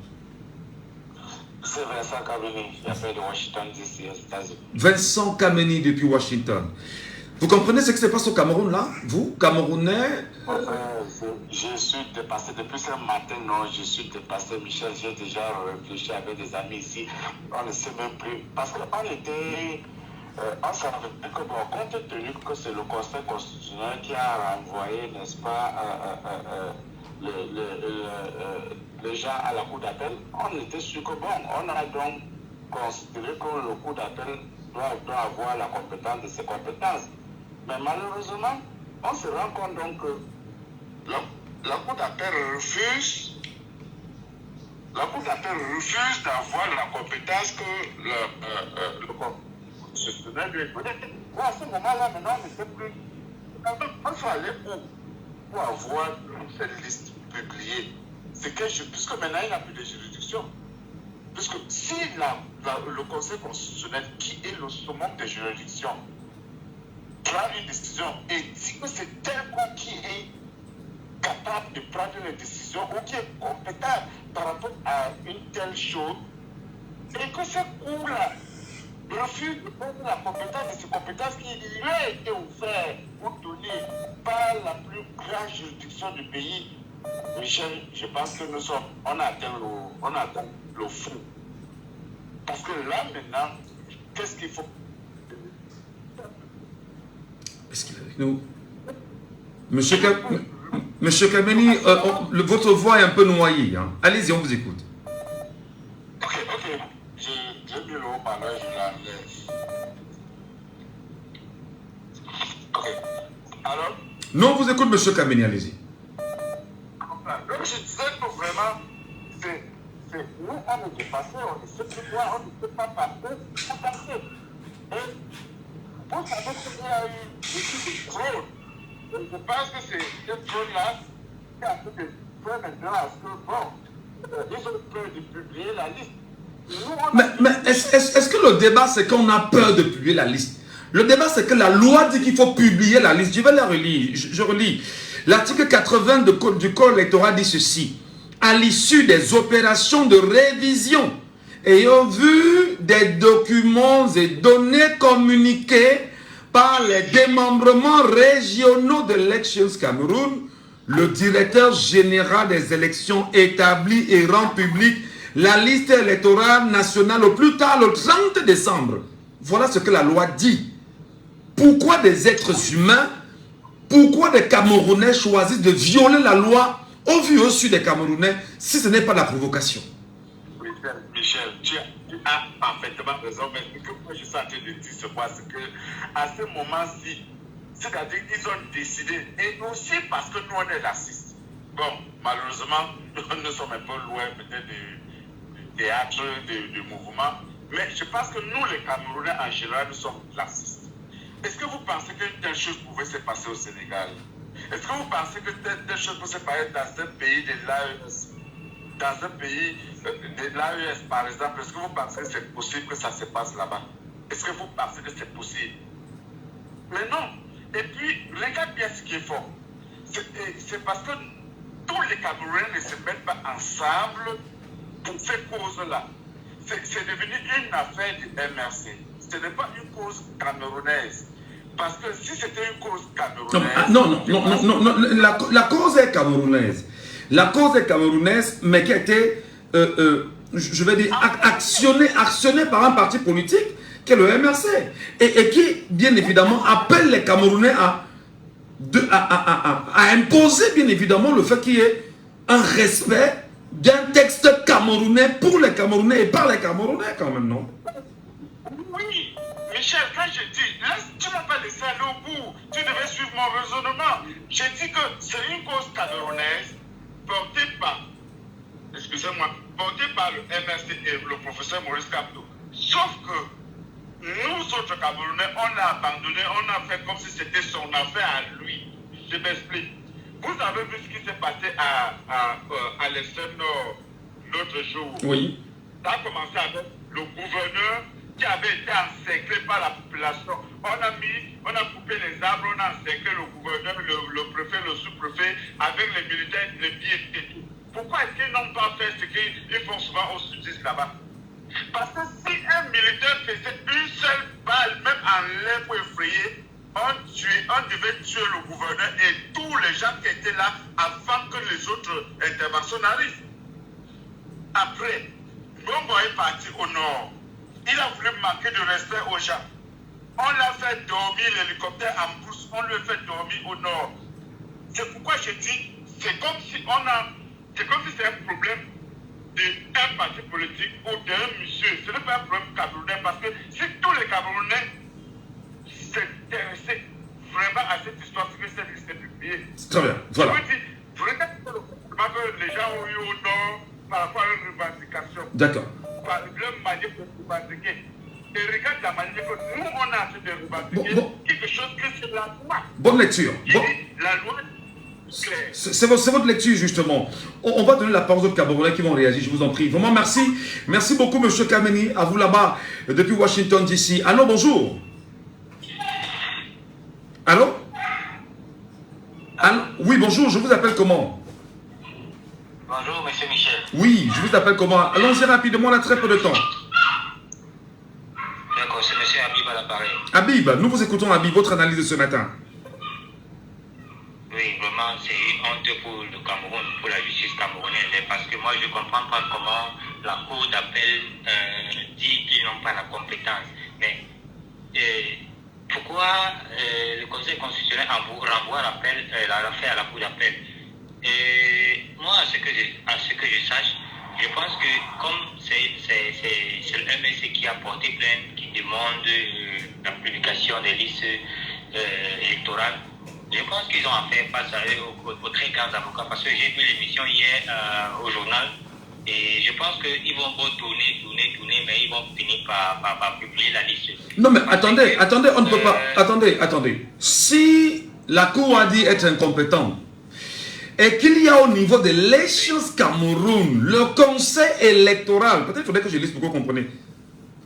C'est Vincent Kameni, j'appelle de Washington DC aux États-Unis. Vincent Kameni depuis Washington. Vous comprenez ce qui se passe au Cameroun là? Vous, Camerounais? Je suis dépassé depuis ce matin, non, je suis dépassé, Michel. J'ai déjà réfléchi avec des amis ici. On ne sait même plus. Parce qu'on était. On savait que, bon, compte tenu que c'est le Conseil constitutionnel qui a renvoyé, n'est-ce pas, les gens à la cour d'appel, on était sûr que, bon, on a donc considéré que le cour d'appel doit avoir la compétence de ses compétences. Mais malheureusement, on se rend compte donc que la cour d'appel refuse d'avoir la compétence que le constitutionnel lui est donné. À ce moment-là, maintenant, on ne sait plus. On faut aller pour avoir cette liste publiée. C'est que puisque maintenant il n'y a plus de juridiction. Puisque si le Conseil constitutionnel, qui est le summum des juridictions, prend une décision et dit que c'est tel coup qui est capable de prendre une décision ou qui est compétent par rapport à une telle chose, et que ce coup-là refuse de prendre la compétence de ces compétences qui lui a été offert ou donné par la juridiction du pays, Michel, je pense que on a atteint le fou. Parce que là, maintenant, qu'est-ce qu'il faut? Est-ce qu'il est avec nous? Monsieur Kameni, votre voix est un peu noyée. Hein. Allez-y, on vous écoute. Ok. J'ai mis le haut-parleur, je l'enlève. Ok. Alors? Non, on vous écoute, monsieur Kameni, allez-y. Donc, je disais que vraiment, nous, on est dépassé, on ne sait plus quoi, on ne sait pas passer. Et vous savez qu'il y a eu des drôles. Je pense que c'est cette drôle-là qui a fait maintenant à ce que, bon, ils ont peur de publier la liste. Mais est-ce que le débat, c'est qu'on a peur de publier la liste? Le débat, c'est que la loi dit qu'il faut publier la liste. Je vais la relire. Je relis. L'article 80 du Code électoral dit ceci. À l'issue des opérations de révision, ayant vu des documents et données communiquées par les démembrements régionaux de l'Elections Cameroun, le directeur général des élections établit et rend public la liste électorale nationale au plus tard le 30 décembre. Voilà ce que la loi dit. Pourquoi des êtres humains, pourquoi des Camerounais choisissent de violer la loi au vu au su des Camerounais si ce n'est pas la provocation? Michel, tu as parfaitement raison, mais ce que moi je suis en train de dire, c'est quoi? C'est qu'à ce moment-ci, c'est-à-dire qu'ils ont décidé, et aussi parce que nous on est racistes. Bon, malheureusement, nous sommes un peu loin peut-être du théâtre, du mouvement, mais je pense que nous les Camerounais en général, nous sommes racistes. Est-ce que vous pensez que telle chose pouvait se passer au Sénégal? Est-ce que vous pensez que telle chose peut se passer dans un pays de l'AES? Dans un pays de l'AES, par exemple, est-ce que vous pensez que c'est possible que ça se passe là-bas? Est-ce que vous pensez que c'est possible? Mais non. Et puis, regarde bien ce qui est fort. C'est parce que tous les Camerounais ne se mettent pas ensemble pour ces causes-là. C'est devenu une affaire du MRC. Ce n'est pas une cause camerounaise. Parce que si c'était une cause camerounaise... Non, la cause est camerounaise. La cause est camerounaise, mais qui a été, je vais dire, actionnée par un parti politique, qui est le MRC. Et qui, bien évidemment, appelle les Camerounais à imposer, bien évidemment, le fait qu'il y ait un respect d'un texte camerounais pour les Camerounais et par les Camerounais, quand même, non? Oui, Michel, quand je dis, là, tu ne m'as pas laissé aller au bout. Tu devais suivre mon raisonnement. J'ai dit que c'est une cause camerounaise portée par, excusez-moi, portée par le MRC et le professeur Maurice Kamto. Sauf que nous autres Camerounais, on l'a abandonné, on a fait comme si c'était son affaire à lui. Je m'explique. Vous avez vu ce qui s'est passé à l'extrême nord l'autre jour. Oui. Ça a commencé avec le gouverneur qui avait été encerclé par la population. On a coupé les arbres, on a encerclé le gouverneur, le préfet, le sous-préfet, avec les militaires, les billets et tout. Pourquoi est-ce qu'ils n'ont pas fait ce qu'ils font souvent au sud-est là-bas? Parce que si un militaire faisait une seule balle, même en l'air pour effrayer, on devait tuer le gouverneur et tous les gens qui étaient là avant que les autres interventions n'arrivent. Après, Bongo est parti au nord. Il a voulu manquer de respect aux gens. On l'a fait dormir l'hélicoptère en brousse, on lui a fait dormir au nord. C'est pourquoi je dis, c'est comme si c'est un problème d'un parti politique ou d'un monsieur. Ce n'est pas un problème camerounais parce que si tous les Camerounais s'intéressaient vraiment à cette histoire, c'est que cette liste est publiée. Très bien, voilà. Je regarde que les gens ont eu au nord par rapport à une revendication. D'accord. Par leur manière de revendiquer. Et regarde la manière que nous, on a fait de revendiquer quelque chose que c'est la loi. Bonne lecture. La loi. C'est votre lecture, justement. On va donner la parole aux Camerounais qui vont réagir, je vous en prie. Vraiment, merci. Merci beaucoup, monsieur Kameni. À vous là-bas, depuis Washington, D.C. Allô, bonjour. Allô? Allô? Oui, bonjour, je vous appelle comment? Bonjour, monsieur Michel. Oui, je vous appelle comment? Allons-y rapidement, on a très peu de temps. D'accord, c'est monsieur Habib à l'appareil. Habib, nous vous écoutons, Habib, votre analyse de ce matin. Oui, vraiment, c'est une honte pour le Cameroun, pour la justice camerounaise, parce que moi, je ne comprends pas comment la Cour d'appel dit qu'ils n'ont pas la compétence. Mais pourquoi le Conseil constitutionnel renvoie l'affaire à la Cour d'appel? Moi, à ce que je sache, je pense que comme c'est le MSC qui a porté plainte, qui demande la publication des listes électorales, je pense qu'ils ont affaire face à eux aux très grands avocats, parce que j'ai vu l'émission hier au journal, et je pense qu'ils vont tourner, mais ils vont finir par publier la liste. Non mais attendez, on ne peut pas, attendez. Si la Cour a dit être incompétent, et qu'il y a au niveau de l'élections Cameroun, le conseil électoral, peut-être qu'il faudrait que je lise pour que vous compreniez.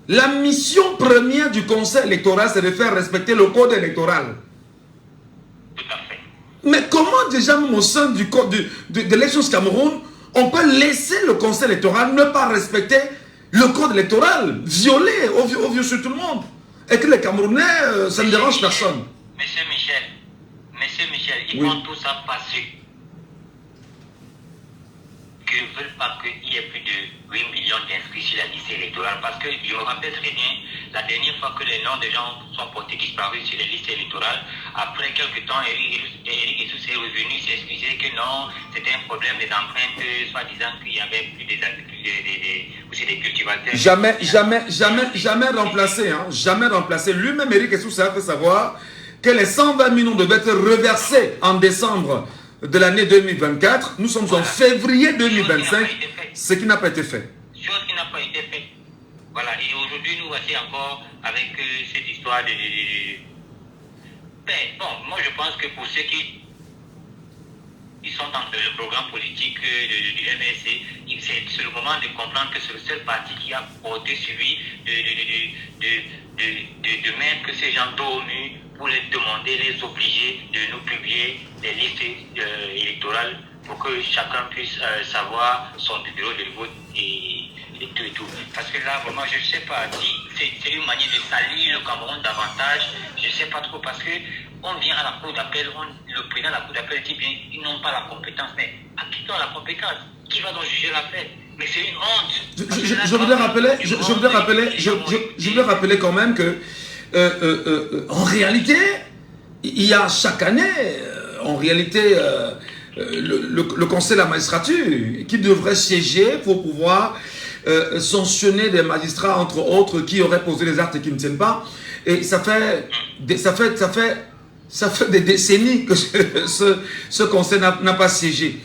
La mission première du conseil électoral, c'est de faire respecter le code électoral. Tout à fait. Mais comment déjà, au sein du code de l'élections Cameroun, on peut laisser le conseil électoral ne pas respecter le code électoral, violer au vieux sur tout le monde, et que les Camerounais, ça ne dérange personne. Monsieur Michel, ils vont tout ça passer. Qu'ils ne veulent pas qu'il y ait plus de 8 millions d'inscrits sur la liste électorale. Parce que je me rappelle très bien, la dernière fois que les noms des gens sont portés disparus sur les listes électorales, après quelques temps, Eric Essous est revenu s'excuser que non, c'était un problème des empreintes, soi-disant qu'il y avait plus des cultivateurs. Jamais remplacé, hein, jamais remplacé. Lui-même, Eric Essous a fait savoir que les 120 millions devaient être reversés en décembre de l'année 2024, nous sommes en février 2025, ce qui n'a pas été fait. Chose qui n'a pas été faite. Voilà, et aujourd'hui, nous voici encore avec cette histoire de... Ben, bon, moi je pense que pour ceux qui sont dans le programme politique du MSC, c'est le moment de comprendre que c'est le seul parti qui a porté celui de mettre ces gens dos au mur pour les demander, les obliger de nous publier des listes électorales pour que chacun puisse savoir son bureau de vote et tout. Parce que là, vraiment, je ne sais pas si c'est une manière de salir le Cameroun davantage. Je ne sais pas trop parce que on vient à la Cour d'appel, le président de la Cour d'appel dit bien ils n'ont pas la compétence. Mais à qui donne la compétence? Qui va donc juger l'affaire? Mais c'est une honte. Je voudrais rappeler quand même que en réalité, il y a chaque année, le Conseil de la magistrature qui devrait siéger pour pouvoir sanctionner des magistrats, entre autres, qui auraient posé des actes qui ne tiennent pas. Et ça fait des décennies que ce Conseil n'a pas siégé.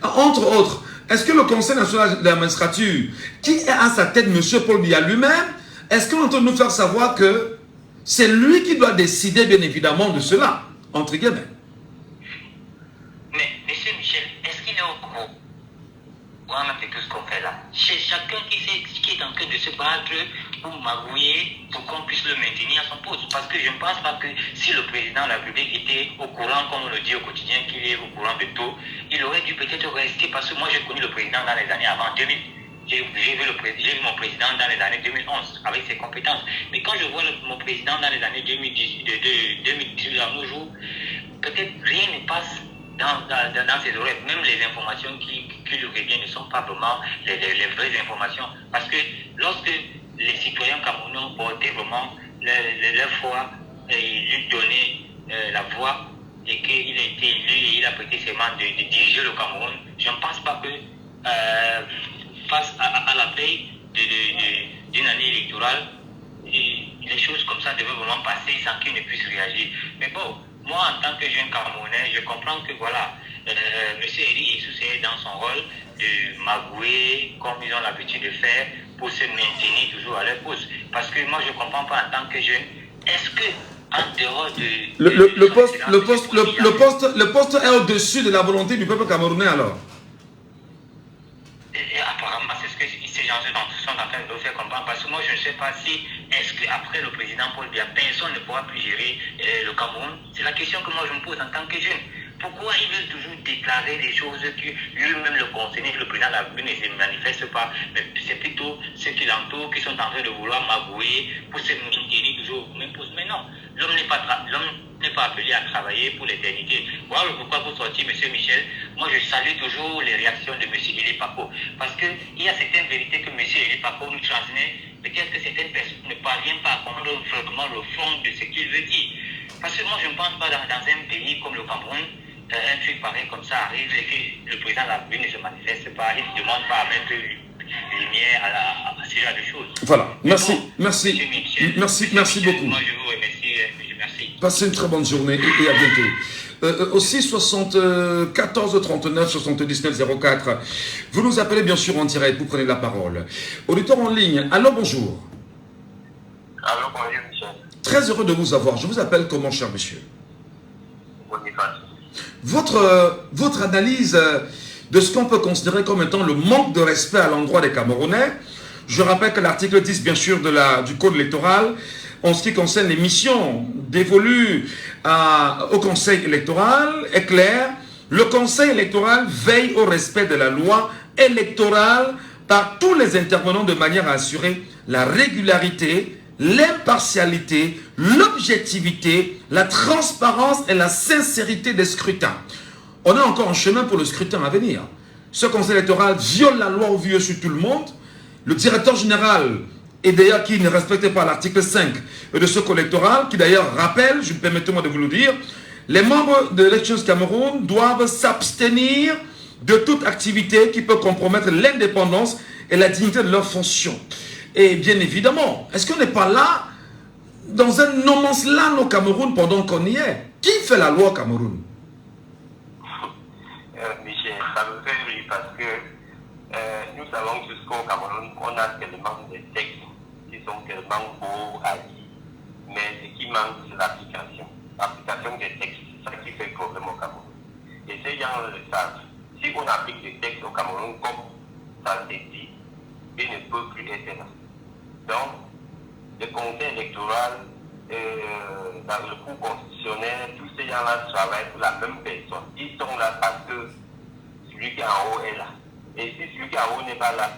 Entre autres, est-ce que le Conseil national de la magistrature, qui est à sa tête, M. Paul Biya lui-même, est-ce qu'on est en train de nous faire savoir que c'est lui qui doit décider, bien évidemment, de cela, entre guillemets? Mais, M. Michel, est-ce qu'il est au courant de tout ce qu'on fait là? C'est chacun qui est en train de se battre pour magouiller, pour qu'on puisse le maintenir à son poste. Parce que je ne pense pas que si le président de la République était au courant, comme on le dit au quotidien, qu'il est au courant de tout, il aurait dû peut-être rester, parce que moi j'ai connu le président dans les années avant 2000. J'ai vu mon président dans les années 2011 avec ses compétences. Mais quand je vois mon président dans les années 2018 à nos jours, peut-être rien ne passe dans ses oreilles. Même les informations qui lui reviennent ne sont pas vraiment les vraies informations. Parce que lorsque les citoyens camerounais ont porté vraiment leur foi et lui donné la voix et qu'il a été élu et il a prêté serment de diriger le Cameroun, je ne pense pas que face à la veille d'une année électorale, les choses comme ça devaient vraiment passer sans qu'il ne puisse réagir. Mais bon, moi en tant que jeune Camerounais, je comprends que voilà, M. Eric Essous est dans son rôle de magouer comme ils ont l'habitude de faire pour se maintenir toujours à leur poste. Parce que moi je ne comprends pas en tant que jeune, est-ce que en dehors de... Le poste est au-dessus de la volonté du peuple camerounais alors? Et apparemment, c'est ce que ces gens sont en train de nous faire comprendre. Parce que moi, je ne sais pas si, est-ce qu'après le président Paul Biya, personne ne pourra plus gérer le Cameroun? C'est la question que moi je me pose en tant que jeune. Pourquoi ils veulent toujours déclarer des choses que lui-même le conseiller, le président de la République ne se manifeste pas? Mais c'est plutôt ceux qui l'entourent qui sont en train de vouloir magouer pour se maintenir toujours au même poste. Mais non, l'homme n'est pas appelé à travailler pour l'éternité. Voilà pourquoi vous sorti, M. Michel, moi je salue toujours les réactions de M. Elie Paco. Parce qu'il y a certaines vérités que M. Elie Paco nous transmet, peut-être que certaines personnes ne parviennent pas à comprendre vraiment le fond de ce qu'il veut dire. Parce que moi je ne pense pas dans un pays comme le Cameroun, un truc pareil comme ça arrive et que le président de la République ne se manifeste pas, il ne demande pas à mettre lumière à ce genre de choses. Voilà, merci, bon, merci, Michel, merci beaucoup. Moi je vous remercie, merci. Passez une très bonne journée et à bientôt. Aussi 74 39 79 04. Vous nous appelez bien sûr en direct, vous prenez la parole. Auditeur en ligne, allô, bonjour. Allô, bonjour, Michel. Très heureux de vous avoir. Je vous appelle comment, cher monsieur? Boniface. Votre analyse de ce qu'on peut considérer comme étant le manque de respect à l'endroit des Camerounais. Je rappelle que l'article 10, bien sûr, du Code électoral, en ce qui concerne les missions dévolues au Conseil électoral, est clair. Le Conseil électoral veille au respect de la loi électorale par tous les intervenants de manière à assurer la régularité, l'impartialité, l'objectivité, la transparence et la sincérité des scrutins. On a encore un chemin pour le scrutin à venir. Ce conseil électoral viole la loi au vieux sur tout le monde. Le directeur général, et d'ailleurs qui ne respectait pas l'article 5 de ce code électoral, qui d'ailleurs rappelle, permettez-moi de vous le dire, les membres de Elections Cameroun doivent s'abstenir de toute activité qui peut compromettre l'indépendance et la dignité de leur fonction. Et bien évidemment, est-ce qu'on n'est pas là, dans un no man's land au Cameroun pendant qu'on y est? Qui fait la loi au Cameroun? Michel, ça me fait rire parce que nous savons jusqu'au Cameroun, on a tellement de textes qui sont tellement beaux à lire, mais ce qui manque, c'est l'application. L'application des textes, c'est ça qui fait problème au Cameroun. Et ces gens le savent. Si on applique des textes au Cameroun comme ça s'est dit, il ne peut plus être là. Donc, le conseil électoral, dans le cours constitutionnel, tous ces gens-là travaillent pour la même personne. Ils sont là parce que celui qui est en haut est là. Et si celui qui est en haut n'est pas là.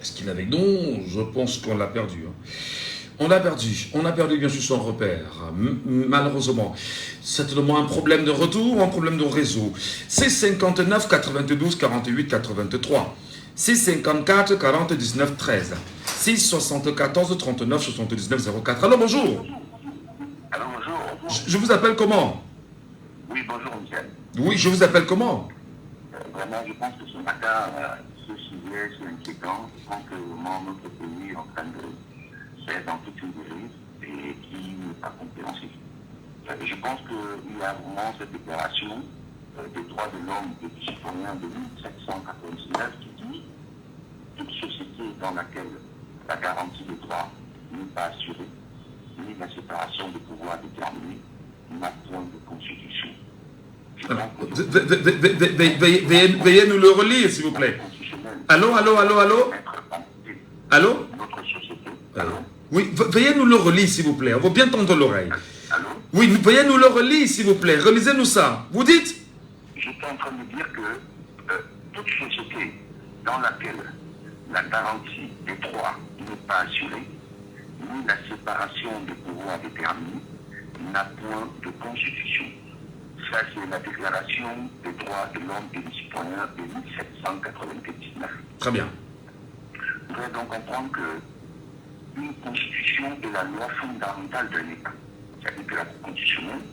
Est-ce qu'il avait? Non, je pense qu'on l'a perdu. On l'a perdu bien sûr son repère, malheureusement. Certainement un problème de retour ou un problème de réseau. C'est 59 92 48 83. 654 40 19 13. 674 39 79 04. Alors bonjour. Alors bonjour. Je vous appelle comment? Oui, bonjour Michel. Oui, je vous appelle comment? Vraiment, je pense que ce matin, ce sujet, c'est inquiétant. Je pense que vraiment notre pays est en train de faire dans toute une dérive et qui n'est pas compréhensible. Je pense qu'il y a vraiment cette déclaration des droits de l'homme et du citoyen de 1799 qui dit toute société dans laquelle la garantie des droits n'est pas assurée, ni la séparation des pouvoirs déterminés, n'a point de constitution. Veuillez nous le relire, s'il vous plaît. Allô? Allô? Notre société. Oui, veuillez nous le relire, s'il vous plaît. On va bien tendre l'oreille. Allô? Oui, veuillez nous le relire, s'il vous plaît. Relisez-nous ça. Vous dites? J'étais en train de dire que toute société dans laquelle la garantie des droits n'est pas assurée, ni la séparation des pouvoirs déterminés, n'a point de constitution. Ça, c'est la déclaration des droits de l'homme et du citoyen de 1799. Très bien. Vous devez donc comprendre que une constitution est la loi fondamentale d'un État. C'est-à-dire que la constitutionnelle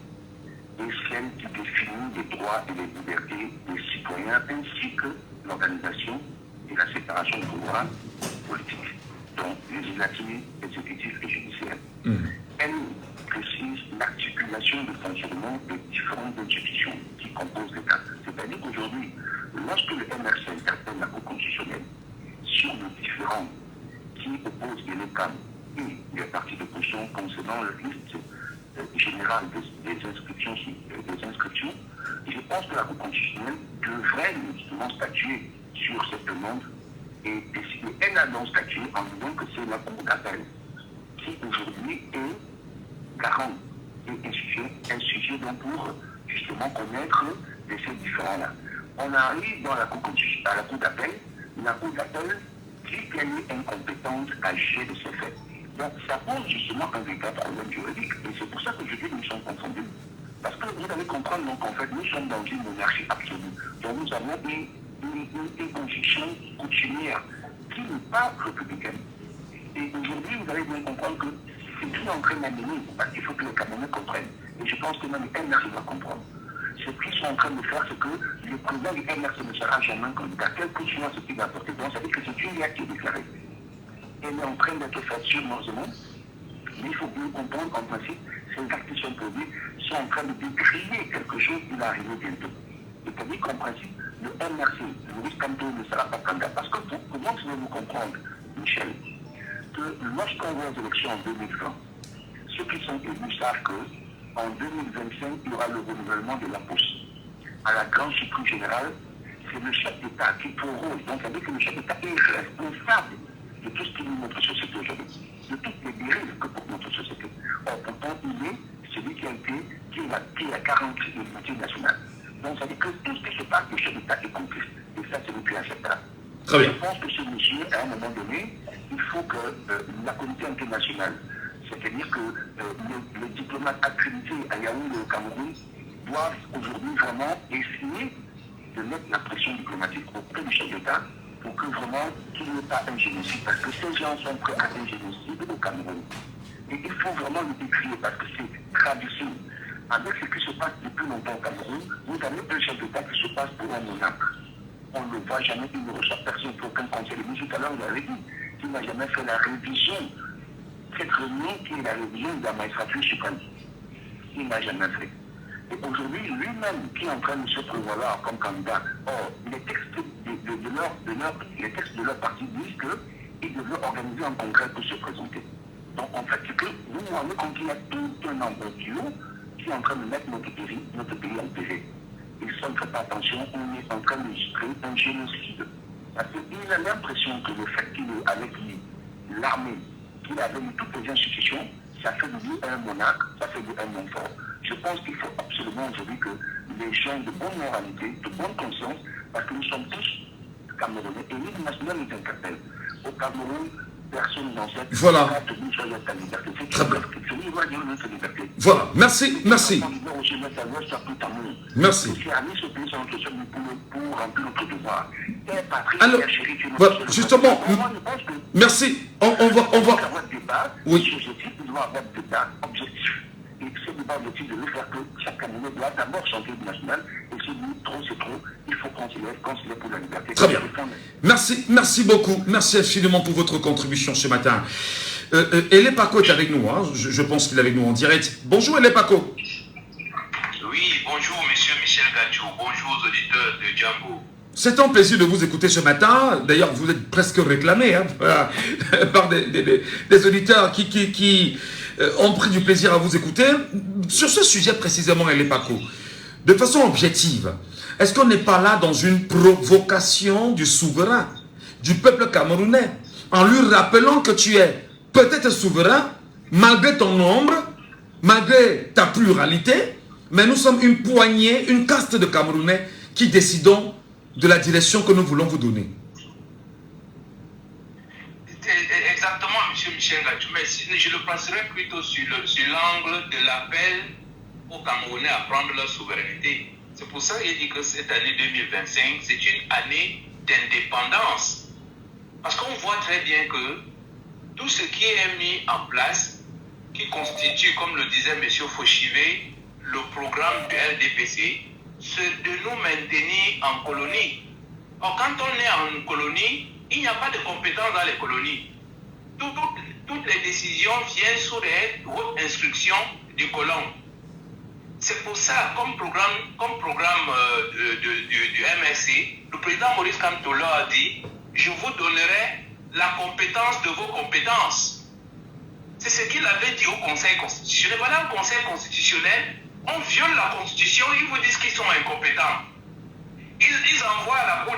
est celle qui définit les droits et les libertés des citoyens ainsi que l'organisation et la séparation de pouvoirs politiques, donc législatif, exécutif et judiciaire. Elle précise l'articulation de fonctionnement des différentes institutions qui composent l'État. C'est-à-dire qu'aujourd'hui, lorsque le MRC interpelle la Cour constitutionnelle sur les différents qui opposent les locales et les partis d'opposition concernant la liste générale des inscriptions, je pense que la Cour constitutionnelle devrait justement statuer sur cette demande et décider. Elle a donc statué en disant que c'est la Cour d'appel qui aujourd'hui est garant et institué donc pour justement connaître ces différents-là. On arrive dans la Cour constitutionnelle, à la Cour d'appel dit qu'elle est incompétente à juger de ces faits. Donc ça pose justement un véritable problème juridique. Et c'est pour ça qu'aujourd'hui nous sommes confondus. Parce que vous allez comprendre, donc, en fait, nous sommes dans une monarchie absolue. Donc, nous avons une constitution coutumière qui n'est pas républicaine. Et aujourd'hui, vous allez bien comprendre que c'est qui est en train d'amener, parce qu'il faut que les Camerounais comprennent. Et je pense que même le MRC va comprendre. Ce qu'ils sont en train de faire, c'est que le président du MRC ne sera jamais candidat, quel que soit ce qu'il va apporter. Donc, ça veut dire que c'est une loi qui est déclarée. Elle est en train d'être faite sur nos zones. Mais il faut bien comprendre qu'en principe, ces actes qui sont produits sont en train de décrier quelque chose qui va arriver bientôt. C'est-à-dire qu'en principe, le MRC, Maurice Kamto ne sera pas candidat. Parce que comment vous comprendre, Michel, que lorsqu'on va aux élections en 2020, ceux qui sont élus savent qu'en 2025, il y aura le renouvellement de la poste. À la grande surprise générale, c'est le chef d'État qui proroge. Donc, ça veut dire que le chef d'État est responsable de tout ce qui est notre société aujourd'hui, de toutes les dérives que porte notre société. Or, pourtant, il est celui qui est la garantie de l'unité nationale. Donc, ça veut dire que tout ce qui se passe, le chef d'État est complice. Et ça, c'est le plus acceptable. Très bien. Je pense que ce monsieur, à un moment donné, il faut que la communauté internationale, c'est-à-dire que les diplomates accrédités à Yaoundé au Cameroun doivent aujourd'hui vraiment essayer de mettre la pression diplomatique auprès du chef d'État pour que vraiment qu'il n'y ait pas un génocide, parce que ces gens sont prêts à un génocide au Cameroun. Et il faut vraiment le décrire parce que c'est tradition. Avec ce qui se passe depuis longtemps au Cameroun, vous avez un chef d'État qui se passe pour un monarque. On ne le voit jamais, il ne reçoit personne pour aucun conseil. Mais tout à l'heure, vous avez dit qu'il n'a jamais fait la révision. Cette réunion qui est la révision de la magistrature suprême. Il n'a jamais fait. Et aujourd'hui, lui-même qui est en train de se prévoir comme candidat, or, les textes les textes de leur parti disent qu'ils devraient organiser un congrès pour se présenter. Donc, en fait, c'est que vous vous rendez compte qu'il y a tout un embryon qui est en train de mettre notre pays en péril. Et si on ne fait pas attention, on est en train de créer un génocide. Parce qu'il a l'impression que le fait qu'il est avec l'armée, qu'il a avec toutes les institutions, ça fait de lui un monarque, ça fait de lui un homme fort. Je pense qu'il faut absolument aujourd'hui que les gens de bonne moralité, de bonne conscience, parce que nous sommes tous Camerounais, et l'île nationale nous interpelle. Au Cameroun, personne n'en sait. Voilà. Voilà, merci, merci. Merci. Alors, voilà, justement, merci. On va. Oui. De le faire que chaque Camerounais doit d'abord chanter le national et si dit trop c'est trop, il faut qu'on se lève pour la liberté. Très bien. Merci beaucoup. Merci infiniment pour votre contribution ce matin. Elé Paco est avec nous, hein. Je pense qu'il est avec nous en direct. Bonjour Elé Paco. Oui, bonjour monsieur Michel Gadjou, bonjour aux auditeurs de Django. C'est un plaisir de vous écouter ce matin. D'ailleurs, vous êtes presque réclamé hein, par des auditeurs qui ont pris du plaisir à vous écouter. Sur ce sujet précisément, Elé Paco, de façon objective, est-ce qu'on n'est pas là dans une provocation du souverain, du peuple camerounais, en lui rappelant que tu es peut-être souverain, malgré ton nombre, malgré ta pluralité, mais nous sommes une poignée, une caste de Camerounais qui décidons de la direction que nous voulons vous donner. Exactement, M. Michel Gadjou, mais je le placerai plutôt sur l'angle de l'appel aux Camerounais à prendre leur souveraineté. C'est pour ça qu'il dit que cette année 2025, c'est une année d'indépendance. Parce qu'on voit très bien que tout ce qui est mis en place, qui constitue, comme le disait M. Fauchivé, le programme du RDPC, c'est de nous maintenir en colonie. Or, quand on est en colonie, il n'y a pas de compétences dans les colonies. Toutes les décisions viennent sous les hautes instructions du colon. C'est pour ça, comme programme du MRC, le président Maurice Kamto a dit « Je vous donnerai la compétence de vos compétences ». C'est ce qu'il avait dit au Conseil constitutionnel. Voilà, au Conseil constitutionnel, on viole la Constitution, ils vous disent qu'ils sont incompétents. Ils envoient à la Cour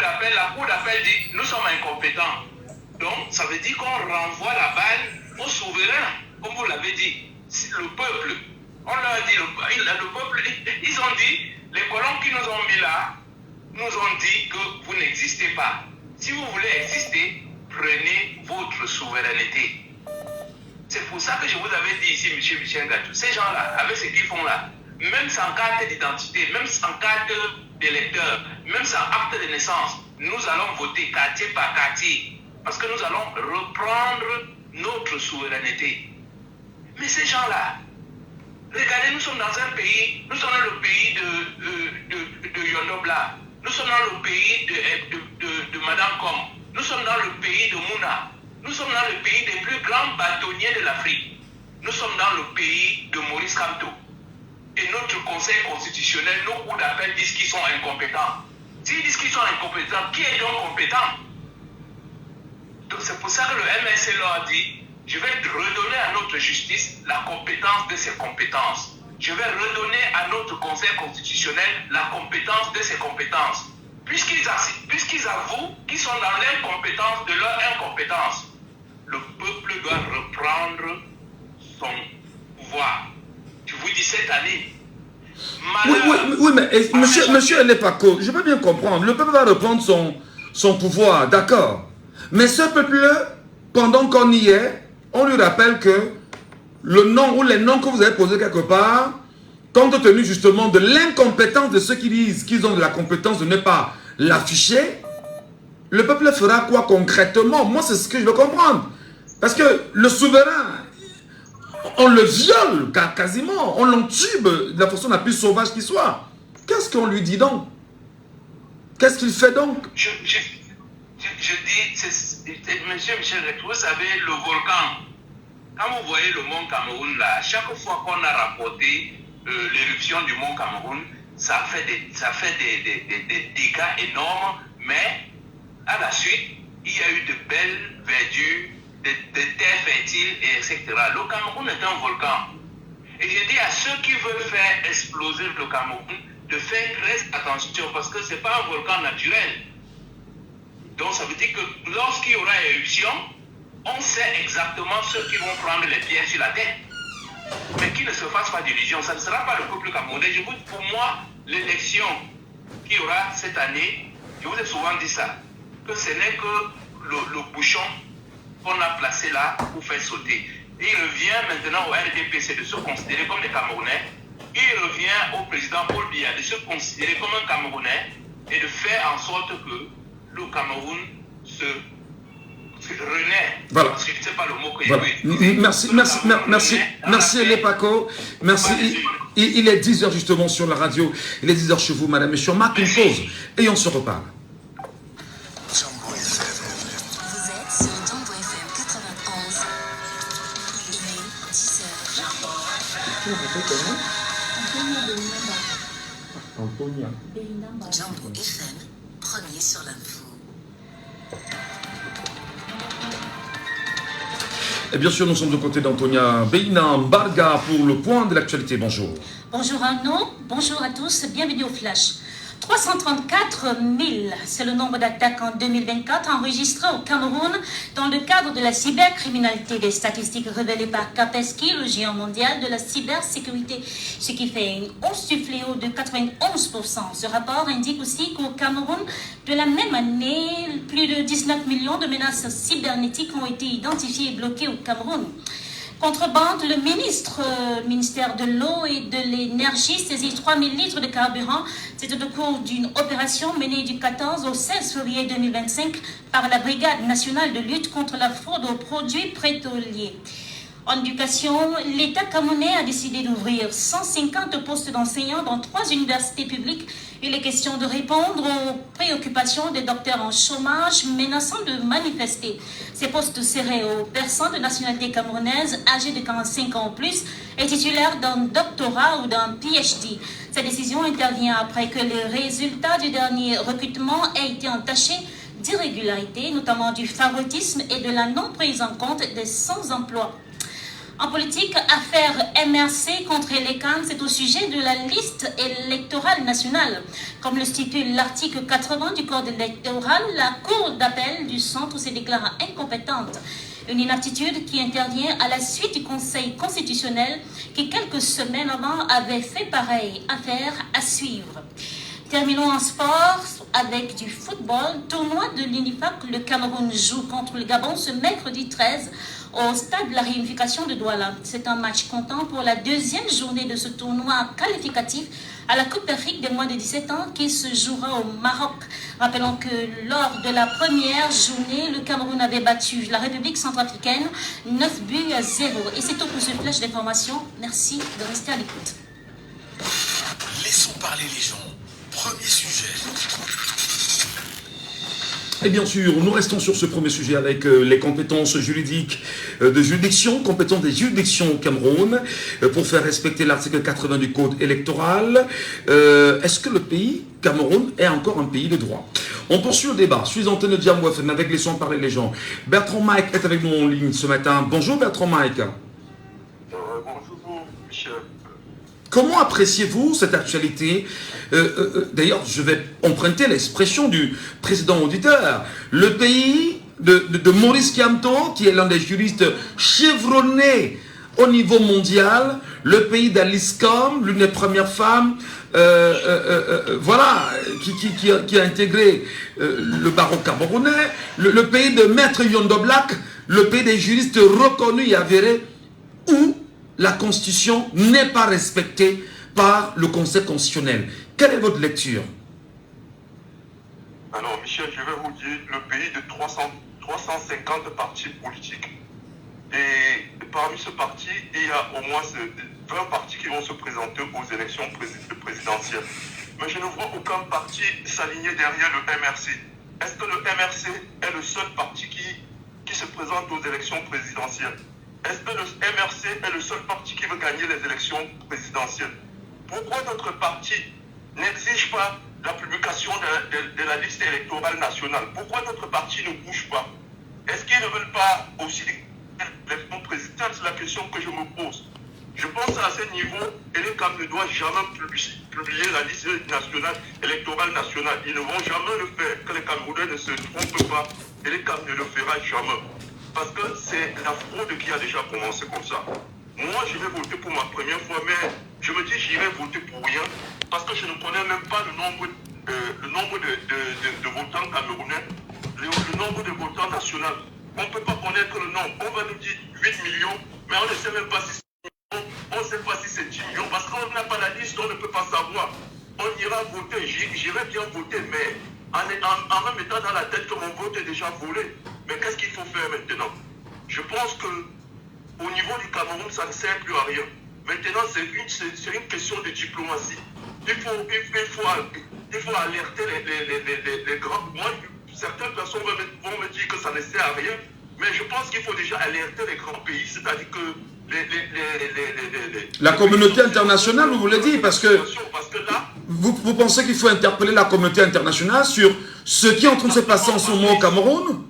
d'appel dit « Nous sommes incompétents ». Donc, ça veut dire qu'on renvoie la balle aux souverains, comme vous l'avez dit, le peuple. On leur a dit, le peuple, ils ont dit, les colons qui nous ont mis là, nous ont dit que vous n'existez pas. Si vous voulez exister, prenez votre souveraineté. C'est pour ça que je vous avais dit ici, M. Michel Gadjou, ces gens-là, avec ce qu'ils font là, même sans carte d'identité, même sans carte d'électeur, même sans acte de naissance, nous allons voter quartier par quartier parce que nous allons reprendre notre souveraineté. Mais ces gens-là, regardez, nous sommes dans un pays, nous sommes dans le pays de Yondobla, nous sommes dans le pays de Madame Com, nous sommes dans le pays de Mouna, nous sommes dans le pays des plus grands bâtonniers de l'Afrique, nous sommes dans le pays de Maurice Kamto. Et notre conseil constitutionnel, nos cours d'appel disent qu'ils sont incompétents. S'ils disent qu'ils sont incompétents, qui est donc compétent? Donc c'est pour ça que le MSC leur dit, je vais redonner à notre justice la compétence de ses compétences. Je vais redonner à notre conseil constitutionnel la compétence de ses compétences. Puisqu'ils avouent qu'ils sont dans l'incompétence de leur incompétence, le peuple doit reprendre son pouvoir. Je vous dis cette année. Oui, mais monsieur Lepako, je veux bien comprendre. Le peuple va reprendre son pouvoir, d'accord. Mais ce peuple, pendant qu'on y est, on lui rappelle que le nom ou les noms que vous avez posés quelque part, compte tenu justement de l'incompétence de ceux qui disent qu'ils ont de la compétence de ne pas l'afficher, le peuple fera quoi concrètement? Moi, c'est ce que je veux comprendre. Parce que le souverain, on le viole quasiment, on l'entube de la façon la plus sauvage qui soit. Qu'est-ce qu'on lui dit donc? Qu'est-ce qu'il fait donc? Je dis, monsieur Michel, vous savez, le volcan, quand vous voyez le mont Cameroun là, chaque fois qu'on a rapporté l'éruption du mont Cameroun, ça fait des dégâts énormes, mais à la suite, il y a eu de belles verdures, de terres fertiles, etc. Le Cameroun est un volcan. Et je dis à ceux qui veulent faire exploser le Cameroun de faire très attention parce que ce n'est pas un volcan naturel. Donc ça veut dire que lorsqu'il y aura éruption, on sait exactement ceux qui vont prendre les pierres sur la tête. Mais qu'ils ne se fassent pas d'illusions, ça ne sera pas le peuple camerounais. Pour moi, l'élection qu'il y aura cette année, je vous ai souvent dit ça, que ce n'est que le bouchon qu'on a placé là pour faire sauter. Et il revient maintenant au RDPC de se considérer comme des Camerounais. Il revient au président Paul Biya de se considérer comme un Camerounais et de faire en sorte que le Cameroun se renaît. Voilà. Parce que je ne sais pas le mot que voilà. Merci Lepako. Merci. Il est 10h justement sur la radio. Il est 10h chez vous, madame. Monsieur, on marque une pause et on se reparle. Jambo FM, premier sur l'info. Et bien sûr, nous sommes de côté d'Antonia Beina Mbarga pour le point de l'actualité. Bonjour. Bonjour Arnaud, bonjour à tous, bienvenue au Flash. 334 000, c'est le nombre d'attaques en 2024 enregistrées au Cameroun dans le cadre de la cybercriminalité. Des statistiques révélées par Kaspersky, le géant mondial de la cybersécurité, ce qui fait une hausse du fléau de 91%. Ce rapport indique aussi qu'au Cameroun, de la même année, plus de 19 millions de menaces cybernétiques ont été identifiées et bloquées au Cameroun. Contrebande, le ministère de l'eau et de l'énergie saisit 3 000 litres de carburant. C'était au cours d'une opération menée du 14 au 16 février 2025 par la Brigade nationale de lutte contre la fraude aux produits pétroliers. En éducation, l'État camerounais a décidé d'ouvrir 150 postes d'enseignants dans 3 universités publiques. Il est question de répondre aux préoccupations des docteurs en chômage menaçant de manifester. Ces postes seraient aux personnes de nationalité camerounaise âgées de 45 ans ou plus et titulaires d'un doctorat ou d'un PhD. Cette décision intervient après que les résultats du dernier recrutement aient été entachés d'irrégularités, notamment du favoritisme et de la non prise en compte des sans-emploi. En politique, affaire MRC contre les CAN, c'est au sujet de la liste électorale nationale. Comme le stipule l'article 80 du Code électoral, la Cour d'appel du centre se déclare incompétente. Une inaptitude qui intervient à la suite du Conseil constitutionnel qui, quelques semaines avant, avait fait pareil. Affaire à suivre. Terminons en sport avec du football. Tournoi de l'UNIFAC, le Cameroun joue contre le Gabon ce mercredi 13 au stade de la réunification de Douala. C'est un match comptant pour la deuxième journée de ce tournoi qualificatif à la Coupe d'Afrique des moins de 17 ans qui se jouera au Maroc. Rappelons que lors de la première journée, le Cameroun avait battu la République centrafricaine 9 buts à 0. Et c'est tout pour ce flash d'information. Merci de rester à l'écoute. Laissons parler les gens. Premier sujet. Et bien sûr, nous restons sur ce premier sujet avec les compétences juridiques de juridiction, compétences des juridictions au Cameroun, pour faire respecter l'article 80 du Code électoral. Est-ce que le pays, Cameroun, est encore un pays de droit? On poursuit le débat. Je suis Antenne Diamou FM avec Laissons parler les gens. Bertrand Mike est avec nous en ligne ce matin. Bonjour Bertrand Mike. Bonjour Michel. Comment appréciez-vous cette actualité? D'ailleurs, je vais emprunter l'expression du président auditeur. Le pays de Maurice Kamto, qui est l'un des juristes chevronnés au niveau mondial, le pays d'Alice Com, l'une des premières femmes, voilà, qui a intégré le barreau camerounais, le pays de Maître Yondo Black, le pays des juristes reconnus et avérés, où la Constitution n'est pas respectée par le Conseil constitutionnel. Quelle est votre lecture? Alors Michel, je vais vous dire, le pays de 350 partis politiques. Et parmi ce parti, il y a au moins 20 partis qui vont se présenter aux élections présidentielles. Mais je ne vois aucun parti s'aligner derrière le MRC. Est-ce que le MRC est le seul parti qui se présente aux élections présidentielles? Est-ce que le MRC est le seul parti qui veut gagner les élections présidentielles? Pourquoi notre parti n'exige pas la publication de la liste électorale nationale? Pourquoi notre parti ne bouge pas? Est-ce qu'ils ne veulent pas aussi l'élection présidentielle? C'est la question que je me pose. Je pense à ce niveau, ELECAM ne doit jamais publier la liste nationale, électorale nationale. Ils ne vont jamais le faire. Que les Camerounais ne se trompent pas, ELECAM ne le fera jamais. Parce que c'est la fraude qui a déjà commencé comme ça. Moi, je vais voter pour ma première fois, mais je me dis j'irai voter pour rien, parce que je ne connais même pas le nombre de votants camerounais, le nombre de votants nationaux. On ne peut pas connaître le nombre. On va nous dire 8 millions, mais on ne sait même pas si c'est 10 millions, on ne sait pas si c'est 10 millions, parce qu'on n'a pas la liste, on ne peut pas savoir. On ira voter, j'irai bien voter, mais en même étant dans la tête que mon vote est déjà volé. Mais qu'est-ce qu'il faut faire maintenant? Je pense que au niveau du Cameroun, ça ne sert plus à rien. Maintenant, c'est une question de diplomatie. Il faut alerter les grands. Moi, certaines personnes vont me dire que ça ne sert à rien, mais je pense qu'il faut déjà alerter les grands pays, c'est-à-dire que la communauté internationale, vous voulez dire, parce que là, vous pensez qu'il faut interpeller la communauté internationale sur ce qui est en train de se passer en ce moment au Cameroun?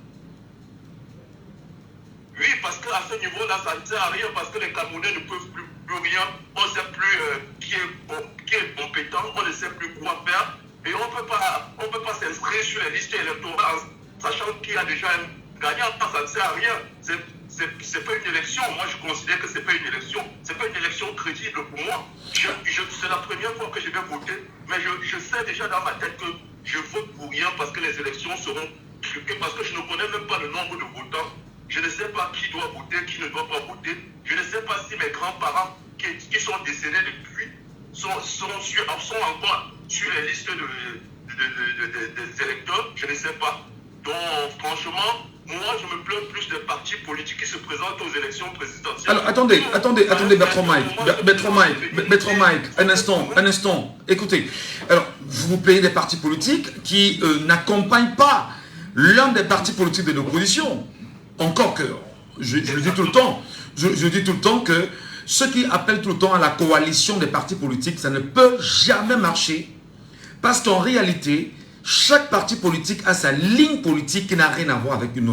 Oui, parce qu'à ce niveau-là, ça ne sert à rien, parce que les Camerounais ne peuvent plus rien, on ne sait plus qui est compétent, on ne sait plus quoi faire, et on ne peut pas s'inscrire sur les listes électorales, sachant qu'il y a déjà un gagnant, ça ne sert à rien. C'est pas une élection, moi je considère que c'est pas une élection, c'est pas une élection crédible pour moi. C'est la première fois que je vais voter, mais je sais déjà dans ma tête que je vote pour rien parce que les élections seront truquées, parce que je ne connais même pas le nombre de votants. Je ne sais pas qui doit voter, qui ne doit pas voter. Je ne sais pas si mes grands-parents qui sont décédés depuis sont encore sur les listes des électeurs. Je ne sais pas. Donc franchement, moi je me plains plus des partis politiques qui se présentent aux élections présidentielles. Alors attendez Bertrand Mike, un instant. Écoutez, alors vous vous plaignez des partis politiques qui n'accompagnent pas l'un des partis politiques de l'opposition. Encore que, je dis tout le temps que ceux qui appellent tout le temps à la coalition des partis politiques, ça ne peut jamais marcher. Parce qu'en réalité, chaque parti politique a sa ligne politique qui n'a rien à voir avec un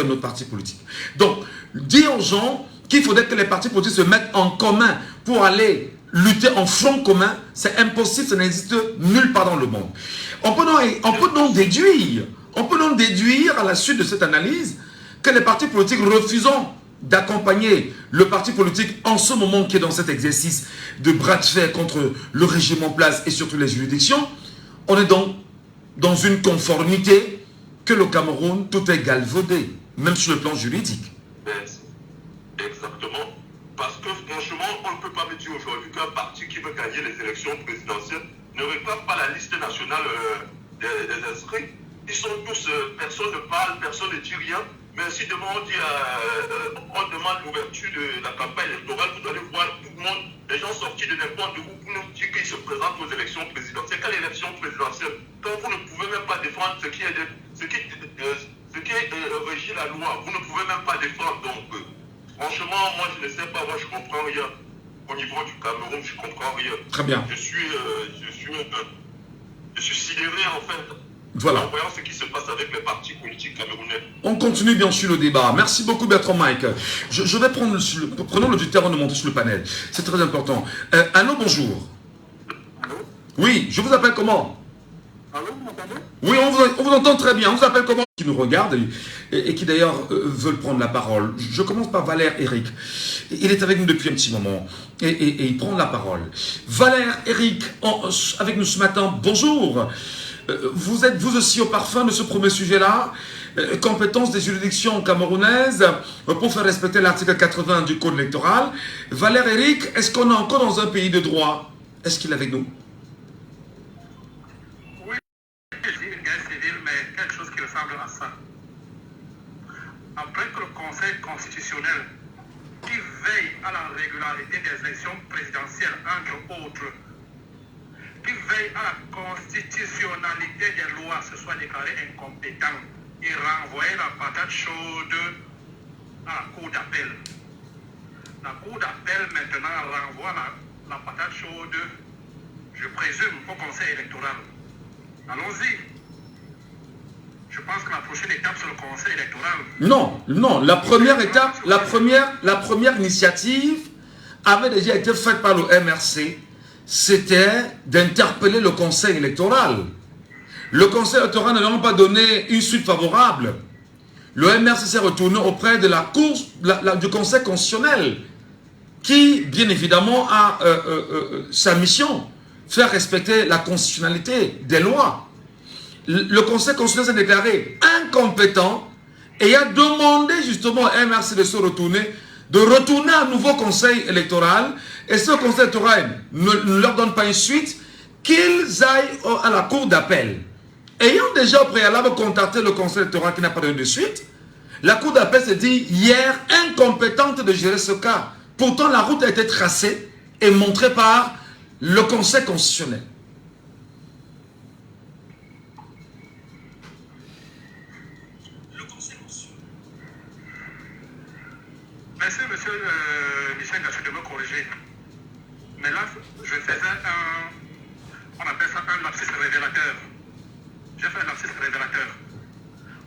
autre parti politique. Donc, dire aux gens qu'il faudrait que les partis politiques se mettent en commun pour aller lutter en front commun, c'est impossible, ça n'existe nulle part dans le monde. On peut donc déduire à la suite de cette analyse que les partis politiques refusant d'accompagner le parti politique en ce moment qui est dans cet exercice de bras de fer contre le régime en place et surtout les juridictions, on est donc dans une conformité que le Cameroun, tout est galvaudé, même sur le plan juridique. aujourd'hui qu'un parti qui veut gagner les élections présidentielles ne réclame pas la liste nationale des inscrits. Ils sont tous, personne ne parle, personne ne dit rien. Mais si demain on dit, on demande l'ouverture de la campagne électorale, vous allez voir tout le monde, les gens sortis de n'importe où pour nous dire qu'ils se présentent aux élections présidentielles. Quelle élection présidentielle? Quand vous ne pouvez même pas défendre ce qui régit la loi, vous ne pouvez même pas défendre. Donc, franchement, moi je ne sais pas, moi je comprends rien. Au niveau du Cameroun, je comprends rien. Très bien. Je suis sidéré en fait. Voilà. En voyant ce qui se passe avec les partis politiques camerounais. On continue bien sûr le débat. Merci beaucoup Bertrand Mike. Je vais prendre prenons l'auditeur, on est monté sur le panel. C'est très important. Allô, bonjour. Allô? Oui, je vous appelle comment? Allô, vous m'entendez? Oui, on vous entend très bien. On vous appelle comment? Qui nous regardent et qui d'ailleurs veulent prendre la parole. Je commence par Valère Eric. Il est avec nous depuis un petit moment et il prend la parole. Valère Eric, avec nous ce matin, bonjour. Vous êtes vous aussi au parfum de ce premier sujet-là, compétence des juridictions camerounaises pour faire respecter l'article 80 du code électoral. Valère Eric, est-ce qu'on est encore dans un pays de droit? Est-ce qu'il est avec nous? Oui, je dis une guerre civile, mais quelque chose qui ressemble à ça. Après que le Conseil constitutionnel, qui veille à la régularité des élections présidentielles, entre autres, qui veille à la constitutionnalité des lois se soit déclaré incompétent et renvoyer la patate chaude à la Cour d'appel. La Cour d'appel maintenant renvoie la patate chaude, je présume, au Conseil électoral. Allons-y. Je pense que la prochaine étape sur le Conseil électoral... Non, la première étape, la première initiative avait déjà été faite par le MRC. C'était d'interpeller le Conseil électoral. Le Conseil électoral n'a pas donné une suite favorable. Le MRC s'est retourné auprès de la Cour, du Conseil constitutionnel, qui, bien évidemment, a sa mission, faire respecter la constitutionnalité des lois. Le Conseil constitutionnel s'est déclaré incompétent et a demandé justement au MRC de se retourner, de retourner à un nouveau Conseil électoral. Et ce Conseil électoral ne leur donne pas une suite, qu'ils aillent à la Cour d'appel. Ayant déjà au préalable contacté le Conseil électoral qui n'a pas donné de suite, la Cour d'appel s'est dit hier incompétente de gérer ce cas. Pourtant, la route a été tracée et montrée par le Conseil constitutionnel. Merci, monsieur Michel Gassou, de me corriger. Mais là, je faisais on appelle ça un lapsus révélateur. J'ai fait un lapsus révélateur.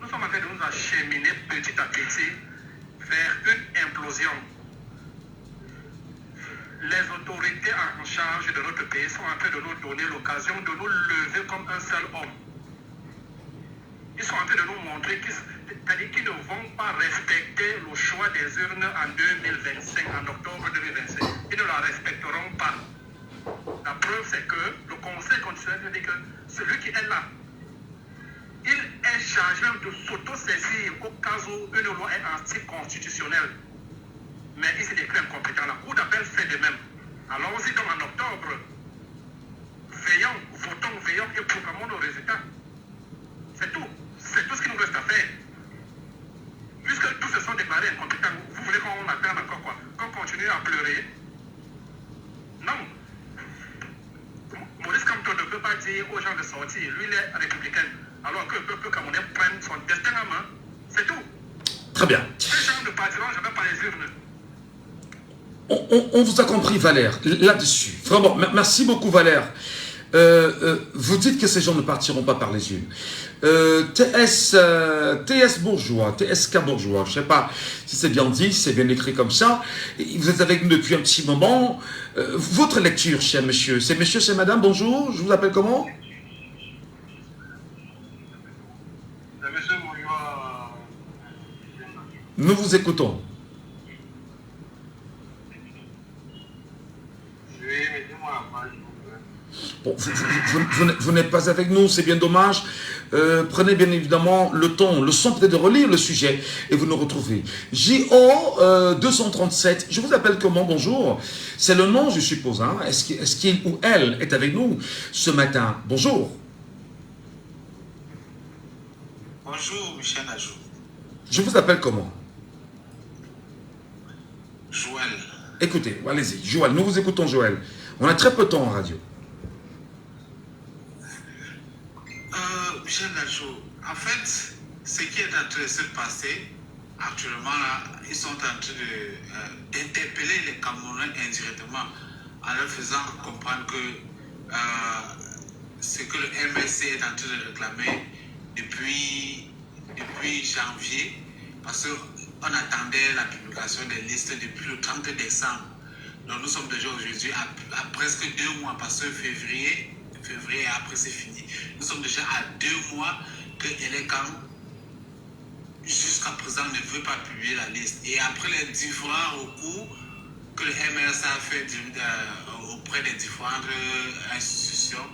Nous sommes en train de nous acheminer petit à petit vers une implosion. Les autorités en charge de notre pays sont en train de nous donner l'occasion de nous lever comme un seul homme. Ils sont en train de nous montrer qu'ils ne vont pas respecter le choix des urnes en 2025, en octobre 2025. Ils ne la respecteront pas. La preuve, c'est que le Conseil constitutionnel dit que celui qui est là, il est chargé même de s'auto-saisir au cas où une loi est anticonstitutionnelle. Mais il se déclare incompétent. La Cour d'appel fait de même. Allons-y donc en octobre. Veillons, votons, veillons et proclamons nos résultats. C'est tout. C'est tout ce qu'il nous reste à faire. Puisque tous se sont déclarés incompétents, vous voulez qu'on attende encore quoi? Qu'on continue à pleurer? Non. Maurice Kamto ne peut pas dire aux gens de sortir. Lui, il est républicain. Alors que le peuple camerounais prenne son destin en main. C'est tout. Très bien. Ces gens ne partiront jamais par les urnes. On vous a compris, Valère, là-dessus. Vraiment, merci beaucoup, Valère. Vous dites que ces gens ne partiront pas par les urnes. TS Bourgeois, TSK Bourgeois, je ne sais pas si c'est bien dit, si c'est bien écrit comme ça. Vous êtes avec nous depuis un petit moment. Votre lecture, cher monsieur, c'est monsieur, c'est madame, bonjour, je vous appelle comment? Monsieur Moyoua. Nous vous écoutons. Bon, vous n'êtes pas avec nous, c'est bien dommage. Prenez bien évidemment le temps, le soin peut-être de relire le sujet et vous nous retrouvez. JO 237, je vous appelle comment? Bonjour. C'est le nom, je suppose. Hein? Est-ce qu'il ou elle est avec nous ce matin? Bonjour. Bonjour, Michel Najou. Je vous appelle comment? Joël. Écoutez, allez-y, Joël, nous vous écoutons, Joël. On a très peu de temps en radio. Michel Najou, en fait, ce qui est en train de se passer, actuellement, là, ils sont en train d'interpeller les Camerounais indirectement en leur faisant comprendre que ce que le MSC est en train de réclamer depuis janvier, parce qu'on attendait la publication des listes depuis le 30 décembre. Donc nous sommes déjà aujourd'hui à presque 2 mois, parce que février après c'est fini. Nous sommes déjà à 2 mois que Elekam jusqu'à présent ne veut pas publier la liste. Et après les différents recours que le MRC a fait auprès des différentes institutions,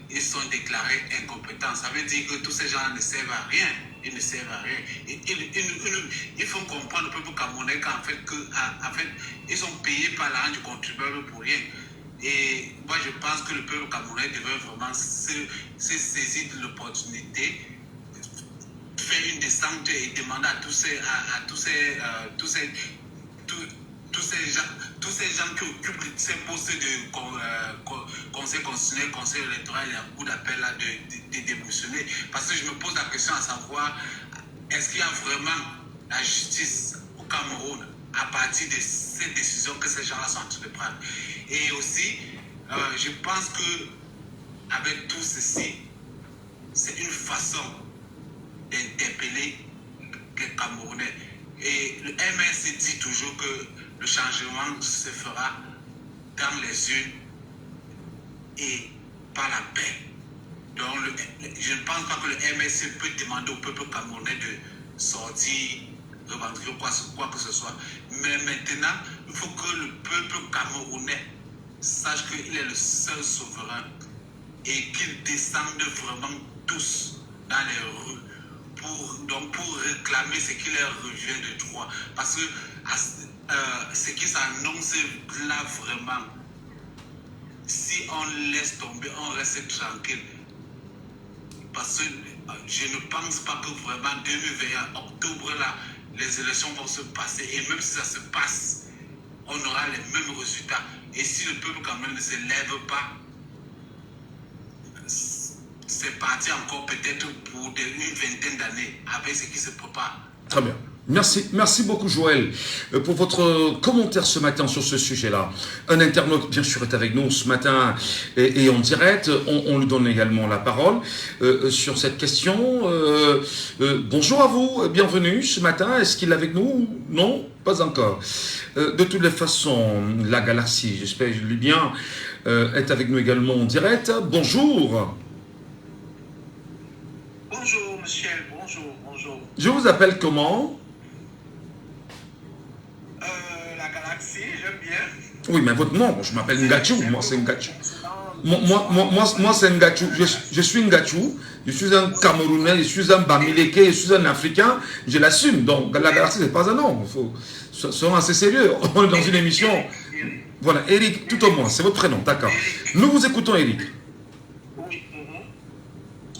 ils sont déclarés incompétents. Ça veut dire que tous ces gens ne servent à rien. Ils ne servent à rien. Ils font comprendre au peuple camerounais qu'en fait, ils sont payés par l'argent du contribuable pour rien. Et moi, je pense que le peuple camerounais devrait vraiment se saisir de l'opportunité, faire une descente et demander à tous ces gens qui occupent ces postes de conseil constitutionnel, conseil électoral et la cour d'appel de démissionner. Parce que je me pose la question à savoir, est-ce qu'il y a vraiment la justice au Cameroun à partir de ces décisions que ces gens-là sont en train de prendre? Et aussi, je pense que avec tout ceci, c'est une façon d'interpeller les Camerounais. Et le MSC dit toujours que le changement se fera dans les urnes et par la paix. Donc, je ne pense pas que le MSC peut demander au peuple camerounais de sortir, revendiquer quoi que ce soit. Mais maintenant, il faut que le peuple camerounais sache qu'il est le seul souverain et qu'ils descendent vraiment tous dans les rues pour réclamer ce qui leur revient de droit. Parce que ce qui s'annonce là vraiment, si on laisse tomber, on reste tranquille. Parce que je ne pense pas que vraiment 2021, octobre là, les élections vont se passer. Et même si ça se passe, on aura les mêmes résultats. Et si le peuple quand même ne se lève pas, c'est parti encore peut-être pour une vingtaine d'années avec ce qui se prépare. Très bien. Merci beaucoup Joël pour votre commentaire ce matin sur ce sujet-là. Un internaute bien sûr est avec nous ce matin et en direct. On lui donne également la parole sur cette question. Bonjour à vous, bienvenue ce matin. Est-ce qu'il est avec nous? Non, pas encore. De toutes les façons, la galaxie, j'espère que je lis bien, est avec nous également en direct. Bonjour. Bonjour Michel, bonjour. Je vous appelle comment? La galaxie, j'aime bien. Oui, mais votre nom, je m'appelle Ngachou, moi c'est Ngachou. Moi c'est Ngachou, je suis Ngachou, je suis un Camerounais, je suis un Bamileke, je suis un Africain, je l'assume. Donc la galaxie c'est pas un nom, soyons assez sérieux, on est dans une émission. Voilà, Eric, tout au moins, c'est votre prénom, d'accord. Nous vous écoutons Eric.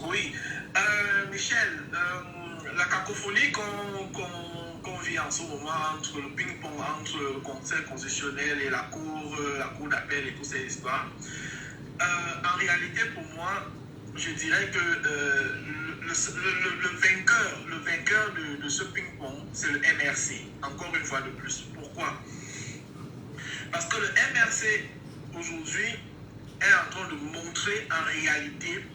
Oui, Michel, la cacophonie qu'on vit en ce moment entre le ping-pong, entre le conseil constitutionnel et la cour d'appel et toutes ces histoires, en réalité pour moi, je dirais que le vainqueur de ce ping-pong, c'est le MRC, encore une fois de plus. Pourquoi? Parce que le MRC, aujourd'hui, est en train de montrer en réalité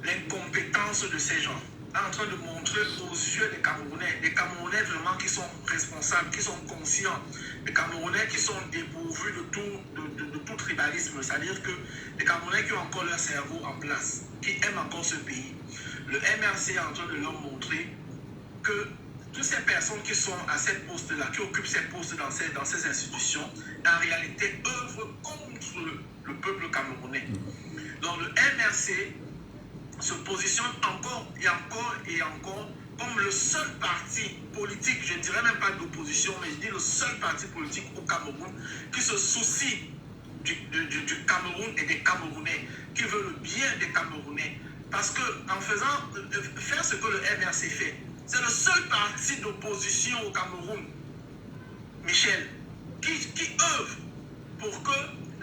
l'incompétence de ces gens, est en train de montrer aux yeux des Camerounais vraiment qui sont responsables, qui sont conscients, des Camerounais qui sont dépourvus de tout tribalisme, c'est-à-dire que les Camerounais qui ont encore leur cerveau en place, qui aiment encore ce pays. Le MRC est en train de leur montrer que toutes ces personnes qui sont à ces postes-là, qui occupent ces postes dans ces institutions, en réalité œuvrent contre le peuple camerounais. Donc, Donc le MRC se positionne encore et encore et encore comme le seul parti politique, je ne dirais même pas d'opposition, mais je dis le seul parti politique au Cameroun qui se soucie du Cameroun et des Camerounais, qui veut le bien des Camerounais. Parce qu'en faisant faire ce que le MRC fait, c'est le seul parti d'opposition au Cameroun, Michel, qui œuvre pour que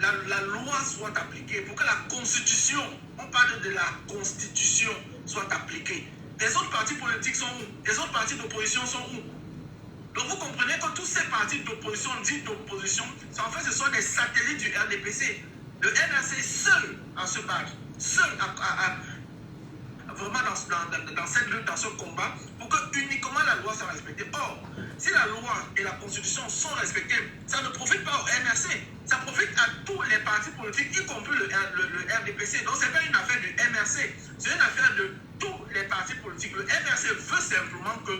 la loi soit appliquée, pour que la Constitution, on parle de la Constitution, soit appliquée. Les autres partis politiques sont où? Les autres partis d'opposition sont où? Donc vous comprenez que tous ces partis d'opposition, dits d'opposition, en fait ce sont des satellites du RDPC. Le MRC seul à se battre, seul vraiment dans cette lutte, dans ce combat, pour que uniquement la loi soit respectée. Or, si la loi et la Constitution sont respectées, ça ne profite pas au MRC, ça profite à tous les partis politiques, y compris le RDPC. Donc, ce n'est pas une affaire du MRC, c'est une affaire de tous les partis politiques. Le MRC veut simplement que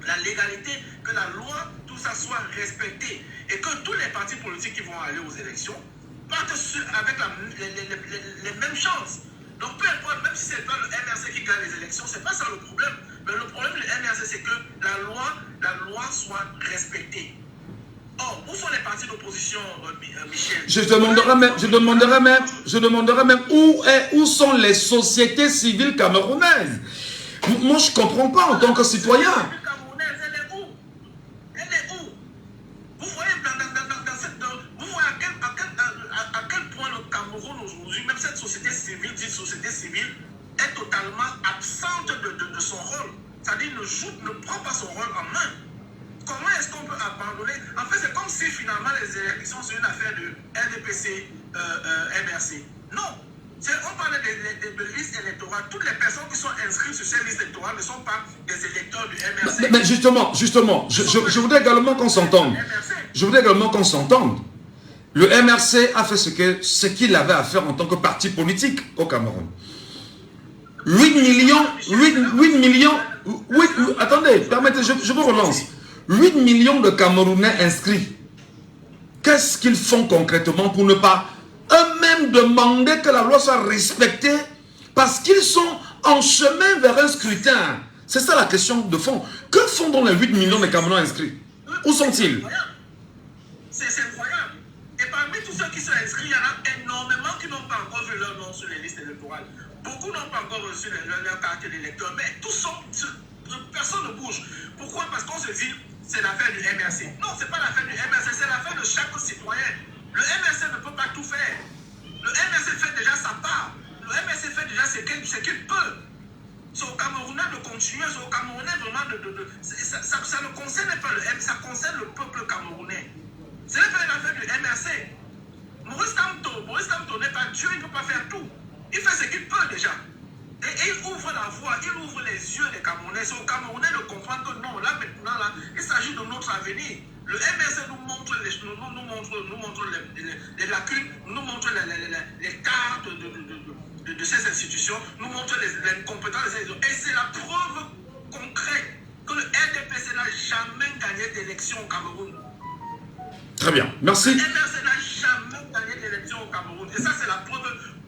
la légalité, que la loi, tout ça soit respecté, et que tous les partis politiques qui vont aller aux élections partent avec les mêmes chances. Donc peu importe, même si ce n'est pas le MRC qui gagne les élections, ce n'est pas ça le problème. Mais le problème du MRC, c'est que la loi soit respectée. Or, où sont les partis d'opposition, Michel? Je demanderais même où sont les sociétés civiles camerounaises. Moi, je ne comprends pas en tant que citoyen. Société civile est totalement absente de son rôle. C'est-à-dire ne prend pas son rôle en main. Comment est-ce qu'on peut abandonner? En fait, c'est comme si finalement les élections sont une affaire de RDPC, MRC. Non. On parle de listes électorales. Toutes les personnes qui sont inscrites sur ces listes électorales ne sont pas des électeurs du MRC. Mais justement, je voudrais également qu'on s'entende. Le MRC a fait ce qu'il avait à faire en tant que parti politique au Cameroun. 8 millions, attendez, permettez, je vous relance. 8 millions de Camerounais inscrits. Qu'est-ce qu'ils font concrètement pour ne pas eux-mêmes demander que la loi soit respectée parce qu'ils sont en chemin vers un scrutin? C'est ça la question de fond. Que font donc les 8 millions de Camerounais inscrits? Où sont-ils? C'est incroyable. Et parmi tous ceux qui sont inscrits, il y en a énormément qui n'ont pas encore vu leur nom sur les listes électorales. Beaucoup n'ont pas encore reçu leur carte d'électeur. Mais tous sont... Personne ne bouge. Pourquoi? Parce qu'on se dit c'est l'affaire du MRC. Non, ce n'est pas l'affaire du MRC, c'est l'affaire de chaque citoyen. Le MRC ne peut pas tout faire. Le MRC fait déjà sa part. Le MRC fait déjà ce qu'il peut. C'est aux Camerounais de continuer, c'est aux Camerounais vraiment ça ne concerne pas le MRC, ça concerne le peuple camerounais. Ce n'est pas une affaire du MRC. Maurice Kamto n'est pas Dieu, il ne peut pas faire tout. Il fait ce qu'il peut déjà. Et il ouvre la voie, il ouvre les yeux des Camerounais. C'est aux Camerounais de comprendre que non, là maintenant, il s'agit de notre avenir. Le MRC nous montre les lacunes, nous montre les cartes de ces institutions, nous montre les compétences de ces institutions. Et c'est la preuve concrète que le RDPC n'a jamais gagné d'élection au Cameroun. Très bien, merci. Le MRC n'a jamais gagné d'élection au Cameroun. Et ça, c'est la preuve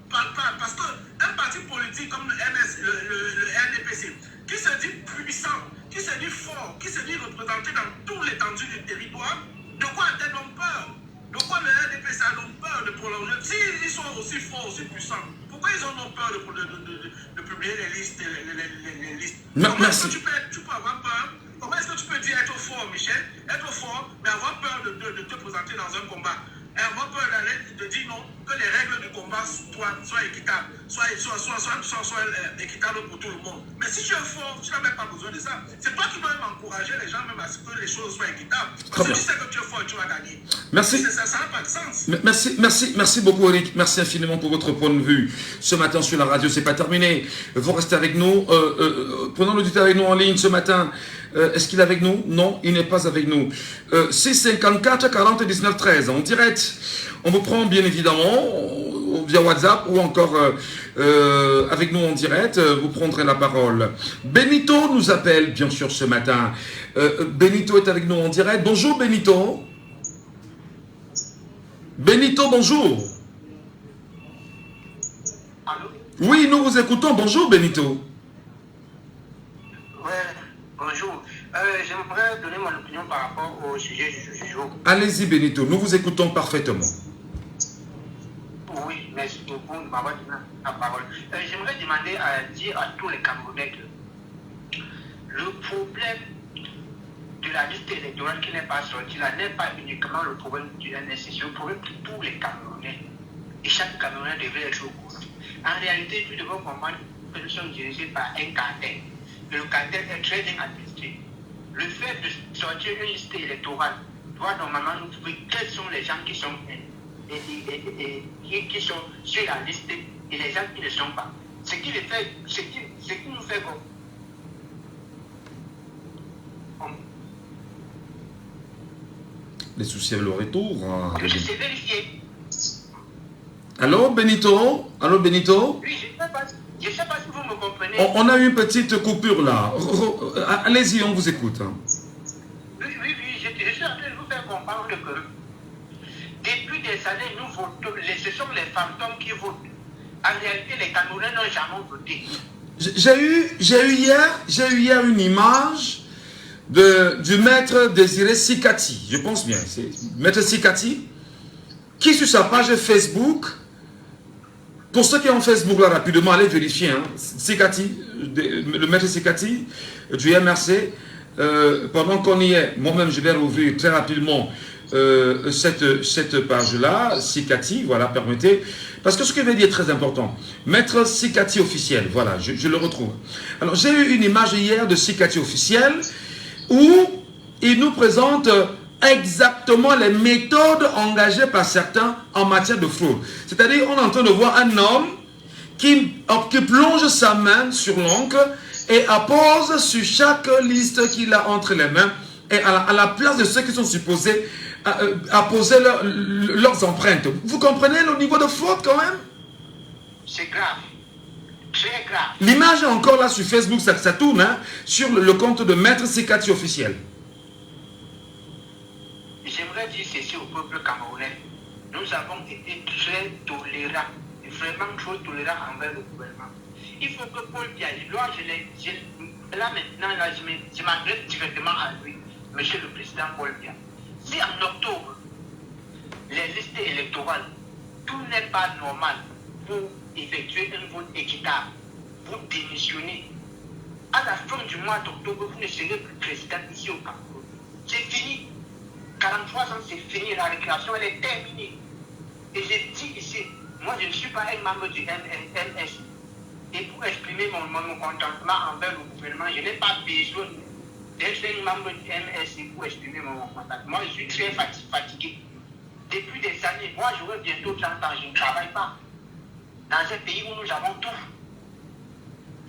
palpable. Parce qu'un parti politique comme le RDPC, qui se dit puissant, qui se dit fort, qui se dit représenté dans toute l'étendue du territoire, de quoi a-t-elle donc peur? De quoi le RDPC a donc peur de prolonger? S'ils sont aussi forts, aussi puissants, pourquoi ils ont donc peur de publier les listes? Comment est-ce que tu peux avoir peur? Comment est-ce que tu peux dire être fort, Michel? Être fort, mais avoir peur de te présenter dans un combat. Et avoir peur de dire non, que les règles du combat soient équitables, soient équitables pour tout le monde. Mais si tu es fort, tu n'as même pas besoin de ça. C'est toi qui dois même encourager les gens même à ce que les choses soient équitables. Parce que tu sais que tu es fort et tu vas gagner. Merci. Ça n'a pas de sens. Merci beaucoup, Eric. Merci infiniment pour votre point de vue. Ce matin sur la radio, c'est pas terminé. Vous restez avec nous. Prenons l'auditeur avec nous en ligne ce matin. Est-ce qu'il est avec nous? Non, il n'est pas avec nous. 654 40 19 13 en direct. On vous prend bien évidemment via WhatsApp ou encore avec nous en direct. Vous prendrez la parole. Benito nous appelle bien sûr ce matin. Benito est avec nous en direct. Bonjour Benito. Benito, bonjour. Allô? Oui, nous vous écoutons. Bonjour Benito. Ouais, bonjour. J'aimerais donner mon opinion par rapport au sujet du jour. Allez-y Benito, nous vous écoutons parfaitement. Oui, merci beaucoup de m'avoir donné la parole. J'aimerais demander dire à tous les Camerounais que le problème de la liste électorale qui n'est pas sortie là n'est pas uniquement le problème du NSC, c'est le problème de tous les Camerounais. Et chaque Camerounais devrait être au courant. En réalité, nous devons comprendre que nous sommes dirigés par un cartel. Et le cartel est très bien administré. Le fait de sortir une liste électorale doit normalement nous trouver quels sont les gens qui sont qui sont sur la liste et les gens qui ne sont pas. Ce qui nous fait comme Les soucis avec le retour. je sais vérifier. Allô Benito? Allô Benito? Oui, je ne sais pas si vous me comprenez. On a eu une petite coupure là. Allez-y, on vous écoute. Oui, je suis en train de vous faire comprendre que depuis des années, nous votons, ce sont les fantômes qui votent. En réalité, les Camerounais n'ont jamais voté. J'ai eu hier une image du maître Désiré Sikati, je pense bien, c'est maître Sikati, qui sur sa page Facebook, pour ceux qui ont Facebook là rapidement, allez vérifier, hein, Sikati, le maître Sikati du MRC, pendant qu'on y est, moi-même je vais rouvrir très rapidement cette page-là, Sikati, voilà, permettez, parce que ce que je vais dire est très important. Maître Sikati officiel, voilà, je le retrouve. Alors, j'ai eu une image hier de Sikati officiel où il nous présente exactement les méthodes engagées par certains en matière de fraude. C'est-à-dire, on est en train de voir un homme qui plonge sa main sur l'encre et appose sur chaque liste qu'il a entre les mains et à la place de ceux qui sont supposés apposer leurs empreintes. Vous comprenez le niveau de fraude quand même? C'est grave. Très grave. L'image est encore là sur Facebook, ça tourne, hein, sur le compte de Maître Sikati officiel. J'aimerais dire ceci au peuple camerounais. Nous avons été très tolérants, vraiment trop tolérants envers le gouvernement. Il faut que Paul Biya, là maintenant, là, je m'adresse directement à lui, monsieur le président Paul Biya. Si en octobre, les listes électorales, tout n'est pas normal pour effectuer un vote équitable, vous démissionnez. À la fin du mois d'octobre, vous ne serez plus président ici au Cameroun. C'est fini. 43 ans, c'est fini. La récréation, elle est terminée. Et j'ai dit ici, moi, je ne suis pas un membre du MS. Et pour exprimer mon contentement envers le gouvernement, je n'ai pas besoin d'être un membre du MS pour exprimer mon contentement. Moi, je suis très fatigué. Depuis des années, moi, j'aurai bientôt 30 ans, je ne travaille pas. Dans un pays où nous avons tout.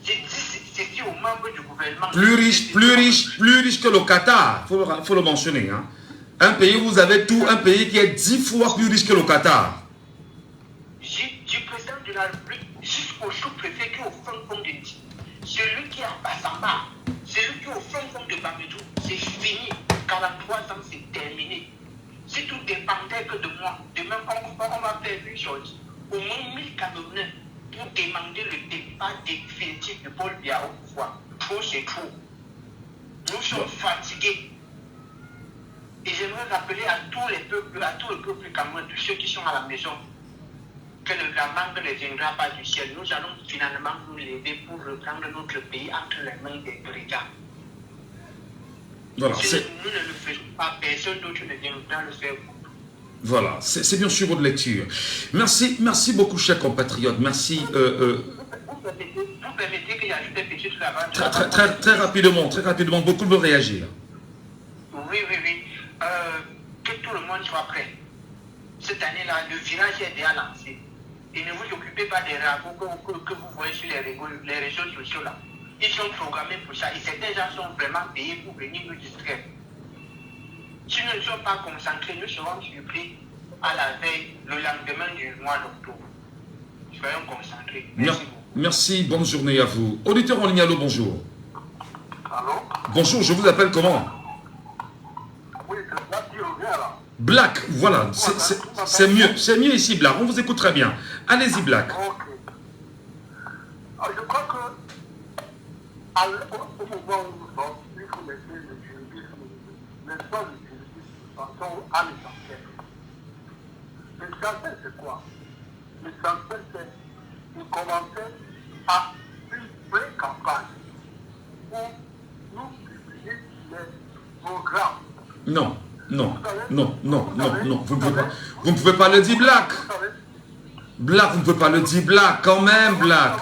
C'est dit aux membres du gouvernement. Plus riche que le Qatar, faut le mentionner. Hein. Un pays où vous avez tout, un pays qui est 10 fois plus riche que le Qatar. Du président de la République jusqu'au sous-préfet qui est au fond de Ndi. Celui qui est à Bassamba, celui qui est au fond de Bamidou, c'est fini. 43 ans, c'est terminé. Si tout dépendait que de moi, demain, on va faire une chose. Au moins 1000 Camerounais pour demander le départ définitif de Paul Biya au pouvoir. Trop, c'est trop. Nous sommes fatigués. Et j'aimerais rappeler à tout le peuple camerounais, tous ceux qui sont à la maison, que la manque ne viendra pas du ciel. Nous allons finalement nous lever pour reprendre notre pays entre les mains des brigands. Voilà, si nous ne le faisons pas, personne d'autre ne viendra le faire. Voilà, c'est bien sûr votre lecture. Merci beaucoup, chers compatriotes. Merci. Vous permettez qu'il y ait des petites choses très rapidement, beaucoup de réagir. Oui. Que tout le monde soit prêt. Cette année-là, le virage est déjà lancé. Et ne vous occupez pas des ragots que vous voyez sur les réseaux sociaux là. Ils sont programmés pour ça. Et certains gens sont vraiment payés pour venir nous distraire. Si nous ne sommes pas concentrés, nous serons surpris à la veille, le lendemain du mois d'octobre. Soyons concentrés. Merci, bonne journée à vous. Auditeur en ligne, allô, bonjour. Allô? Bonjour, je vous appelle comment? Oui, c'est Black qui revient là. Black, voilà, c'est mieux ici, Black. On vous écoute très bien. Allez-y, Black. Ok. Je crois que au moment où nous sommes, il faut laisser le juridisme, l'histoire du juridisme, façon à l'essentiel. L'essentiel, c'est quoi? L'essentiel, c'est de commencer à une pré-campagne où nous publions les programmes. Non, non, non, non, non, non, vous ne pouvez pas le dire, Black. Black, vous ne pouvez pas le dire, Black, quand même, Black.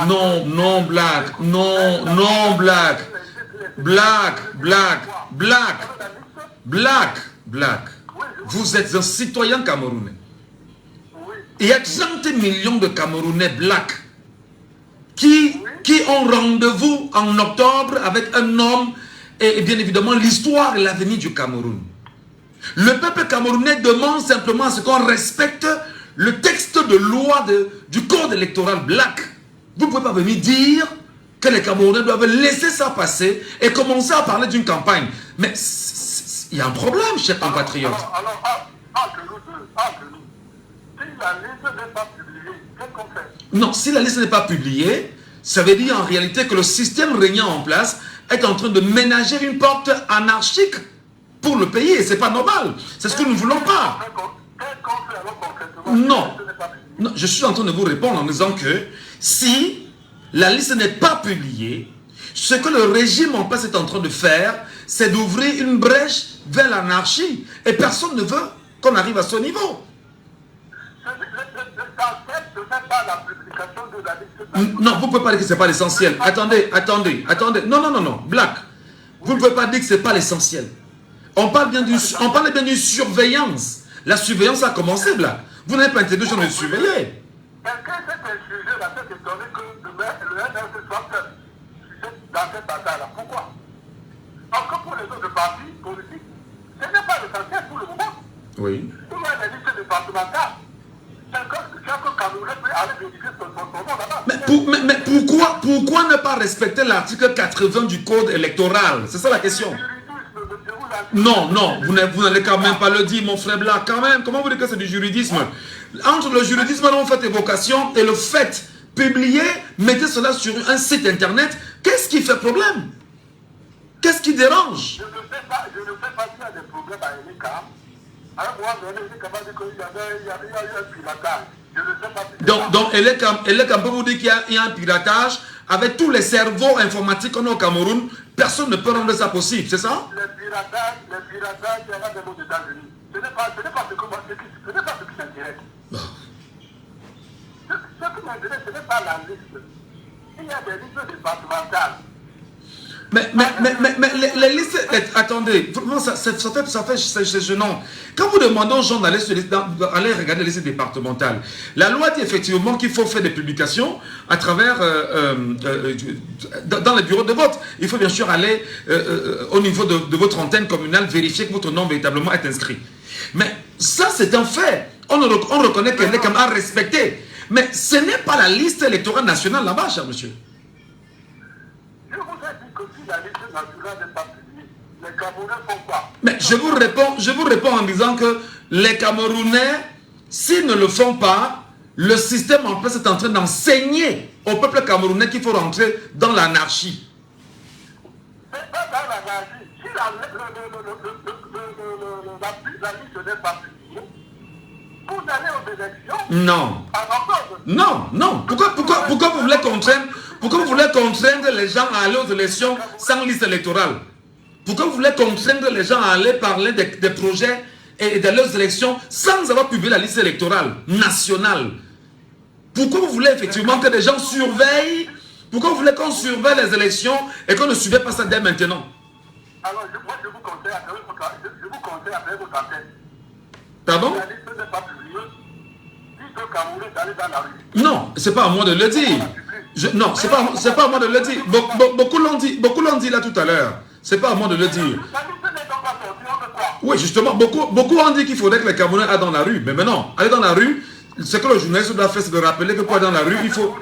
Non, non, Black, non, non, Black. Black, Black, Black, Black, Black. Vous êtes un citoyen camerounais. Il y a 30 millions de Camerounais Black qui ont rendez-vous en octobre avec un homme et bien évidemment l'histoire et l'avenir du Cameroun. Le peuple camerounais demande simplement à ce qu'on respecte le texte de loi du code électoral Black. Vous ne pouvez pas venir dire que les Camerounais doivent laisser ça passer et commencer à parler d'une campagne. Mais il y a un problème, chers compatriotes. Alors, si la liste n'est pas publiée, qu'est-ce qu'on fait? Non, si la liste n'est pas publiée, ça veut dire en réalité que le système régnant en place est en train de ménager une porte anarchique pour le pays et ce n'est pas normal. C'est ce que nous ne voulons pas. Non. Non, je suis en train de vous répondre en disant que si la liste n'est pas publiée, ce que le régime en place est en train de faire, c'est d'ouvrir une brèche vers l'anarchie. Et personne ne veut qu'on arrive à ce niveau. Non, vous ne pouvez pas dire que ce n'est pas l'essentiel. Attendez. Non, non, non, non. Black, vous ne pouvez pas dire que ce n'est pas l'essentiel. On parle bien d'une surveillance. La surveillance a commencé, Black. Vous n'avez pas intérêt de surveiller. Est-ce que c'est un sujet là, c'est étonné que le NRC soit dans cette bataille-là? Pourquoi? Parce que pour les autres partis politiques, ce n'est pas l'essentiel pour le moment. Oui. Il y a des listes départementales. Chaque Camerounais peut aller vérifier son nom là-bas. Mais pourquoi ne pas respecter l'article 80 du code électoral? C'est ça la question. Non, non, vous n'allez quand même pas le dire, mon frère Black, quand même. Comment vous dites que c'est du juridisme? Entre le juridisme dont vous faites évocation et le fait publié, mettez cela sur un site internet, qu'est-ce qui fait problème? Qu'est-ce qui dérange? Je ne sais pas s'il y a des problèmes à Eleka. À un moment donné, Eleka m'a dit qu'il y avait un piratage. Je ne sais pas si donc Eleka peut vous dire qu'il y a un piratage avec tous les cerveaux informatiques qu'on a au Cameroun. Personne ne peut rendre ça possible, c'est ça? Les piratages, il y en a des mots aux États-Unis. Ce n'est pas ce qui s'intéresse. Ce qui m'intéresse, ce n'est pas la liste. Il y a des listes départementales. Mais les listes... Attendez, vraiment, c'est gênant. Quand vous demandez aux gens d'aller regarder les listes départementales, la loi dit effectivement qu'il faut faire des publications à travers... dans les bureaux de vote. Il faut bien sûr aller au niveau de votre antenne communale, vérifier que votre nom véritablement est inscrit. Mais ça, c'est un fait. On reconnaît qu'elle est quand même à respecter. Mais ce n'est pas la liste électorale nationale là-bas, cher monsieur. Je vous ai dit que si la liste nationale n'est pas publiée, les Camerounais font quoi? Mais je vous réponds en disant que les Camerounais, s'ils ne le font pas, le système en place est en train d'enseigner au peuple camerounais qu'il faut rentrer dans l'anarchie. C'est pas dans l'anarchie. Si la liste n'est pas publiée, vous allez aux élections. Non. Non. Pourquoi vous voulez contraindre les gens à aller aux élections sans liste électorale? Pourquoi vous voulez contraindre les gens à aller parler des projets et de leurs élections sans avoir publié la liste électorale nationale? Pourquoi vous voulez effectivement que les gens surveillent? Pourquoi vous voulez qu'on surveille les élections et qu'on ne surveille pas ça dès maintenant? Alors, je vous conseille à faire votre antenne. Pardon? La liste n'est pas publiée. Dites aux Camerounais d'aller dans la rue. Non, c'est pas à moi de le dire. Non, c'est pas à moi de le dire. Beaucoup l'ont dit là tout à l'heure. C'est pas à moi de le dire. Oui, justement, beaucoup ont dit qu'il faudrait que les Camerounais aillent dans la rue. Mais maintenant, aller dans la rue, ce que le journaliste doit faire, c'est de rappeler que pour aller dans la rue, il faut...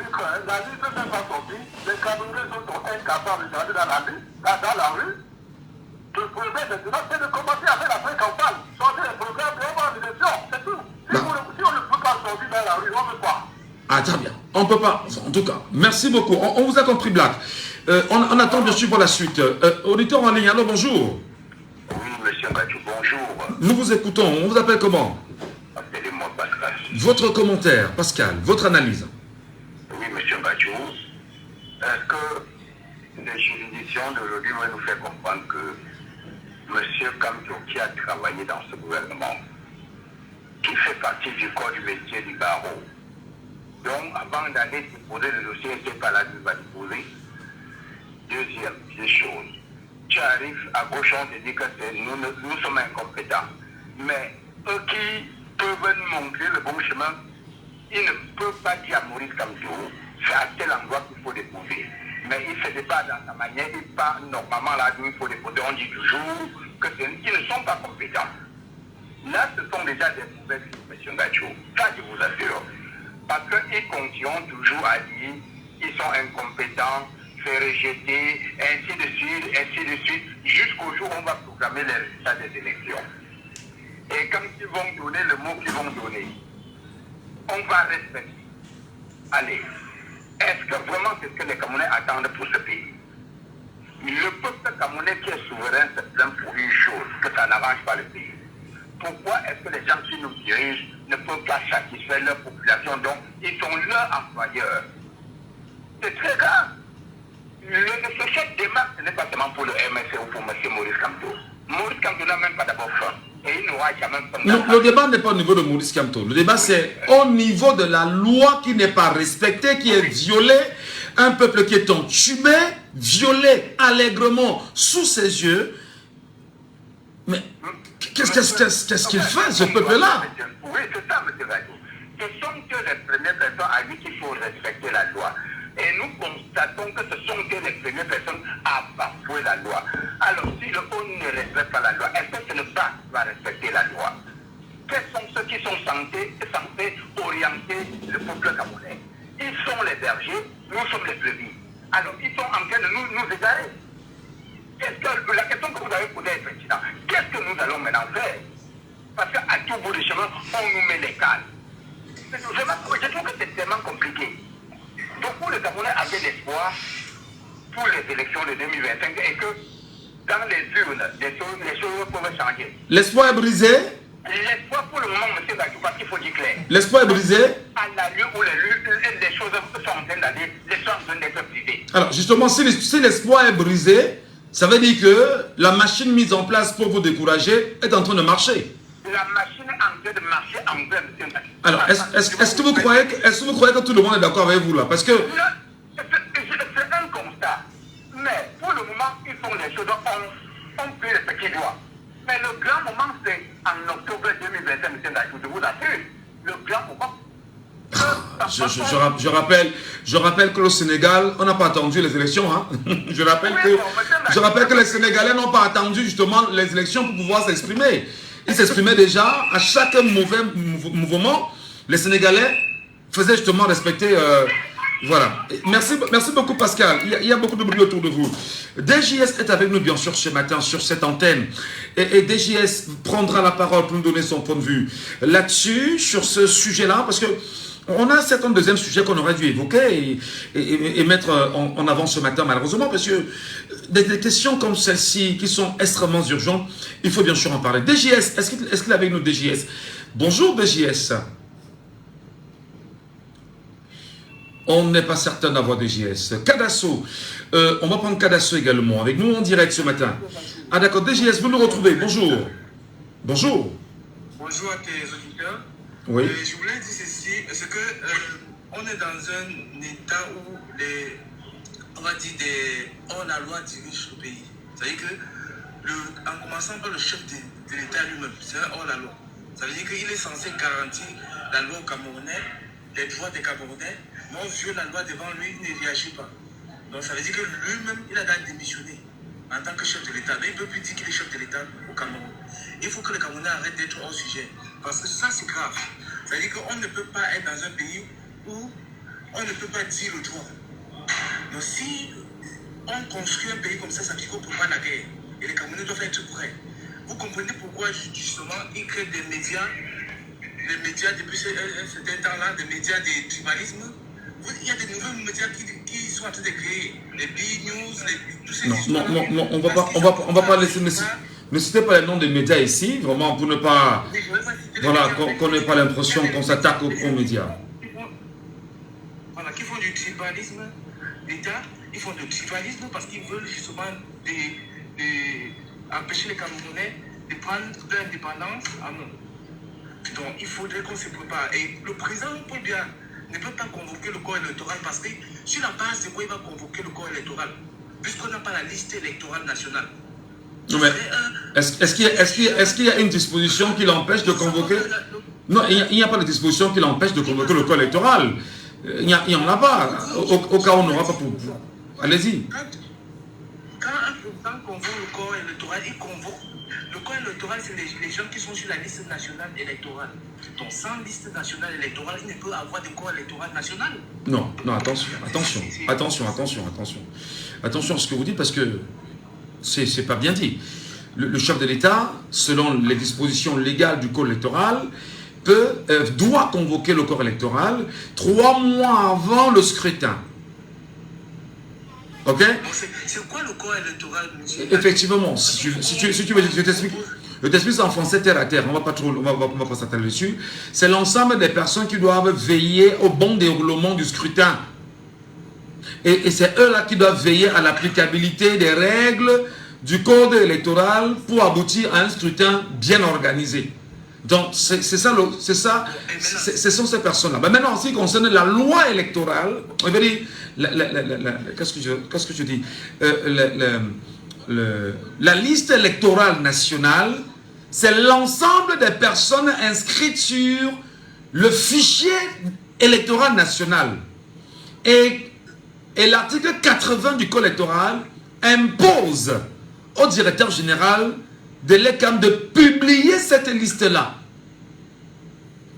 La liste n'est pas sortie. Les Camerounais sont incapables d'aller dans la rue. Le problème maintenant, c'est de commencer à faire la pré-campagne. Sortir les programmes et on va en élection. C'est tout. Si on ne peut pas sortir dans la rue, on veut quoi? Ah, très bien. On ne peut pas. En tout cas, merci beaucoup. On vous a compris, Black. On attend bien sûr pour la suite. Auditeur en ligne, alors bonjour. Oui, monsieur Bachou, bonjour. Nous vous écoutons. On vous appelle comment? Appelez-moi Pascal. Votre commentaire, Pascal, votre analyse. Oui, monsieur Bachou. Est-ce que les juridictions d'aujourd'hui vont nous faire comprendre que monsieur Kamto, qui a travaillé dans ce gouvernement, qui fait partie du corps du métier du barreau, donc avant d'aller déposer le dossier, c'est pas là qu'il va déposer. Deuxième chose, tu arrives à gauche, on te dit que nous sommes incompétents. Mais eux qui peuvent nous montrer le bon chemin, ils ne peuvent pas dire à Maurice Kamto, c'est à tel endroit qu'il faut déposer. Mais il ne fait pas dans sa manière, il part normalement là où il faut déposer. On dit toujours qu'ils ne sont pas compétents. Là, ce sont déjà des mauvaises choses, M. Gacho. Ça, je vous assure. Parce qu'ils continuent toujours à dire qu'ils sont incompétents, c'est rejeté, ainsi de suite, jusqu'au jour où on va proclamer les résultats des élections. Et quand ils vont donner le mot qu'ils vont donner, on va respecter. Allez, est-ce que vraiment c'est ce que les Camerounais attendent pour ce pays? Le peuple camerounais qui est souverain se plaint pour une chose, que ça n'arrange pas le pays. Pourquoi est-ce que les gens qui nous dirigent ne peuvent pas satisfaire leur population, donc ils sont leurs employeurs? C'est très grave. Ce chef démarche, ce n'est pas seulement pour le MSC ou pour M. Maurice Kamto. Maurice Kamto n'a même pas d'abord faim. Et il n'aura jamais faim. Non, le débat n'est pas au niveau de Maurice Kamto. Le débat, c'est au niveau de la loi qui n'est pas respectée, qui est violée. Un peuple qui est entubé, violé allègrement sous ses yeux. Mais qu'est-ce qu'il fait, ce peuple-là? Oui, c'est ça, M. Gadou. Ce sont que les premières personnes à lui qu'il faut respecter la loi. Et nous constatons que ce sont que les premières personnes à bafouer la loi. Alors, si le haut ne respecte pas la loi, est-ce que ce n'est pas qui va respecter la loi? Quels sont ceux qui sont censés orienter le peuple camerounais? Ils sont les bergers, nous sommes les brebis. Alors, ils sont en train de nous égarer. La question que vous avez posée est pertinente. Qu'est-ce que nous allons maintenant faire? Parce qu'à tout bout de chemin, on nous met les cales. Je trouve que c'est tellement compliqué. Beaucoup de Camerounais avaient l'espoir pour les élections de 2025 et que dans les urnes, les choses peuvent changer. L'espoir est brisé? L'espoir pour le moment, M. Gadou, parce qu'il faut dire clair. L'espoir est brisé? À la lieu où les choses sont en train d'aller, les choses sont en train d'être brisées. Alors justement, si l'espoir est brisé, ça veut dire que la machine mise en place pour vous décourager est en train de marcher. La machine est en train de marcher en vrai, M. Gadou. Alors, est-ce que vous croyez que tout le monde est d'accord avec vous là? Parce que... C'est un constat. Mais pour le moment, ils font les choses, on peut ce qu'ils doivent. Mais le grand moment, c'est en octobre 2025, M. Gadou, je vous assure. Le grand moment. Je rappelle que le Sénégal, on n'a pas attendu les élections. Hein? Je rappelle que les Sénégalais n'ont pas attendu justement les élections pour pouvoir s'exprimer. Ils s'exprimaient déjà à chaque mauvais mouvement. Les Sénégalais faisaient justement respecter... voilà. Merci beaucoup Pascal. Il y a beaucoup de bruit autour de vous. DJS est avec nous bien sûr ce matin sur cette antenne. Et DJS prendra la parole pour nous donner son point de vue là-dessus, sur ce sujet-là. Parce que on a un certain deuxième sujet qu'on aurait dû évoquer et mettre en avant ce matin malheureusement. Parce que des questions comme celle-ci qui sont extrêmement urgentes, il faut bien sûr en parler. DJS, est-ce qu'il est avec nous DJS? Bonjour DJS. On n'est pas certain d'avoir DJS. Kadasso, on va prendre Kadasso également avec nous en direct ce matin. Ah d'accord, DJS, vous nous retrouvez. Bonjour. Bonjour. Bonjour à tes auditeurs. Oui. Je voulais dire ceci, c'est que on est dans un état où on va dire la loi dirige le pays. C'est-à-dire que en commençant par le chef de l'État lui-même, c'est hors la loi. Ça veut dire qu'il est censé garantir la loi aux Camerounais, les droits des Camerounais, mais on viole la loi devant lui, il ne réagit pas. Donc ça veut dire que lui-même, il a démissionné en tant que chef de l'État. Mais il ne peut plus dire qu'il est chef de l'État au Cameroun. Il faut que les Camerounais arrêtent d'être hors sujet. Parce que ça, c'est grave. Ça veut dire qu'on ne peut pas être dans un pays où on ne peut pas dire le droit. Donc si on construit un pays comme ça veut dire qu'on ne peut pas la guerre. Et les Camerounais doivent être prêts. Vous comprenez pourquoi justement ils créent des médias les médias depuis un certain temps-là, des médias de tribalisme. Il y a des nouveaux médias qui sont en train de créer. Les B-News, tous ces histoires. Non, on va pas laisser... Ne citez pas les noms des médias ici, vraiment, pour ne pas... Voilà, qu'on n'ait pas l'impression qu'on s'attaque aux médias. Voilà, qui font du tribalisme d'État, ils font du tribalisme parce qu'ils veulent justement empêcher les Camerounais de prendre leur indépendance en eux. Donc il faudrait qu'on se prépare. Et le président Paul Biya ne peut pas convoquer le corps électoral parce que sur la base de quoi il va convoquer le corps électoral, puisqu'on n'a pas la liste électorale nationale. Non, mais est-ce qu'il y a une disposition qui l'empêche de convoquer? Non, il n'y a pas de disposition qui l'empêche de convoquer le corps électoral. Il n'y en a pas. Au cas où on n'aura pas pour... Allez-y. Quand un président convoque le corps électoral, il convoque. Le corps électoral, c'est les gens qui sont sur la liste nationale électorale. Donc sans liste nationale électorale, il ne peut avoir de corps électoral national. Non, attention à ce que vous dites parce que c'est pas bien dit. Le chef de l'État, selon les dispositions légales du code électoral, doit convoquer le corps électoral 3 mois avant le scrutin. Ok? C'est quoi le corps électoral, monsieur? Effectivement, si tu veux, je t'explique ça en français terre à terre, on va pas s'attarder dessus. C'est l'ensemble des personnes qui doivent veiller au bon déroulement du scrutin. Et c'est eux-là qui doivent veiller à l'applicabilité des règles du code électoral pour aboutir à un scrutin bien organisé. Donc, ce sont ces personnes-là. Mais maintenant, en ce qui concerne la loi électorale, on va dire, qu'est-ce que je dis? La liste électorale nationale, c'est l'ensemble des personnes inscrites sur le fichier électoral national. Et l'article 80 du code électoral impose au directeur général de l'ECAM de publier cette liste-là.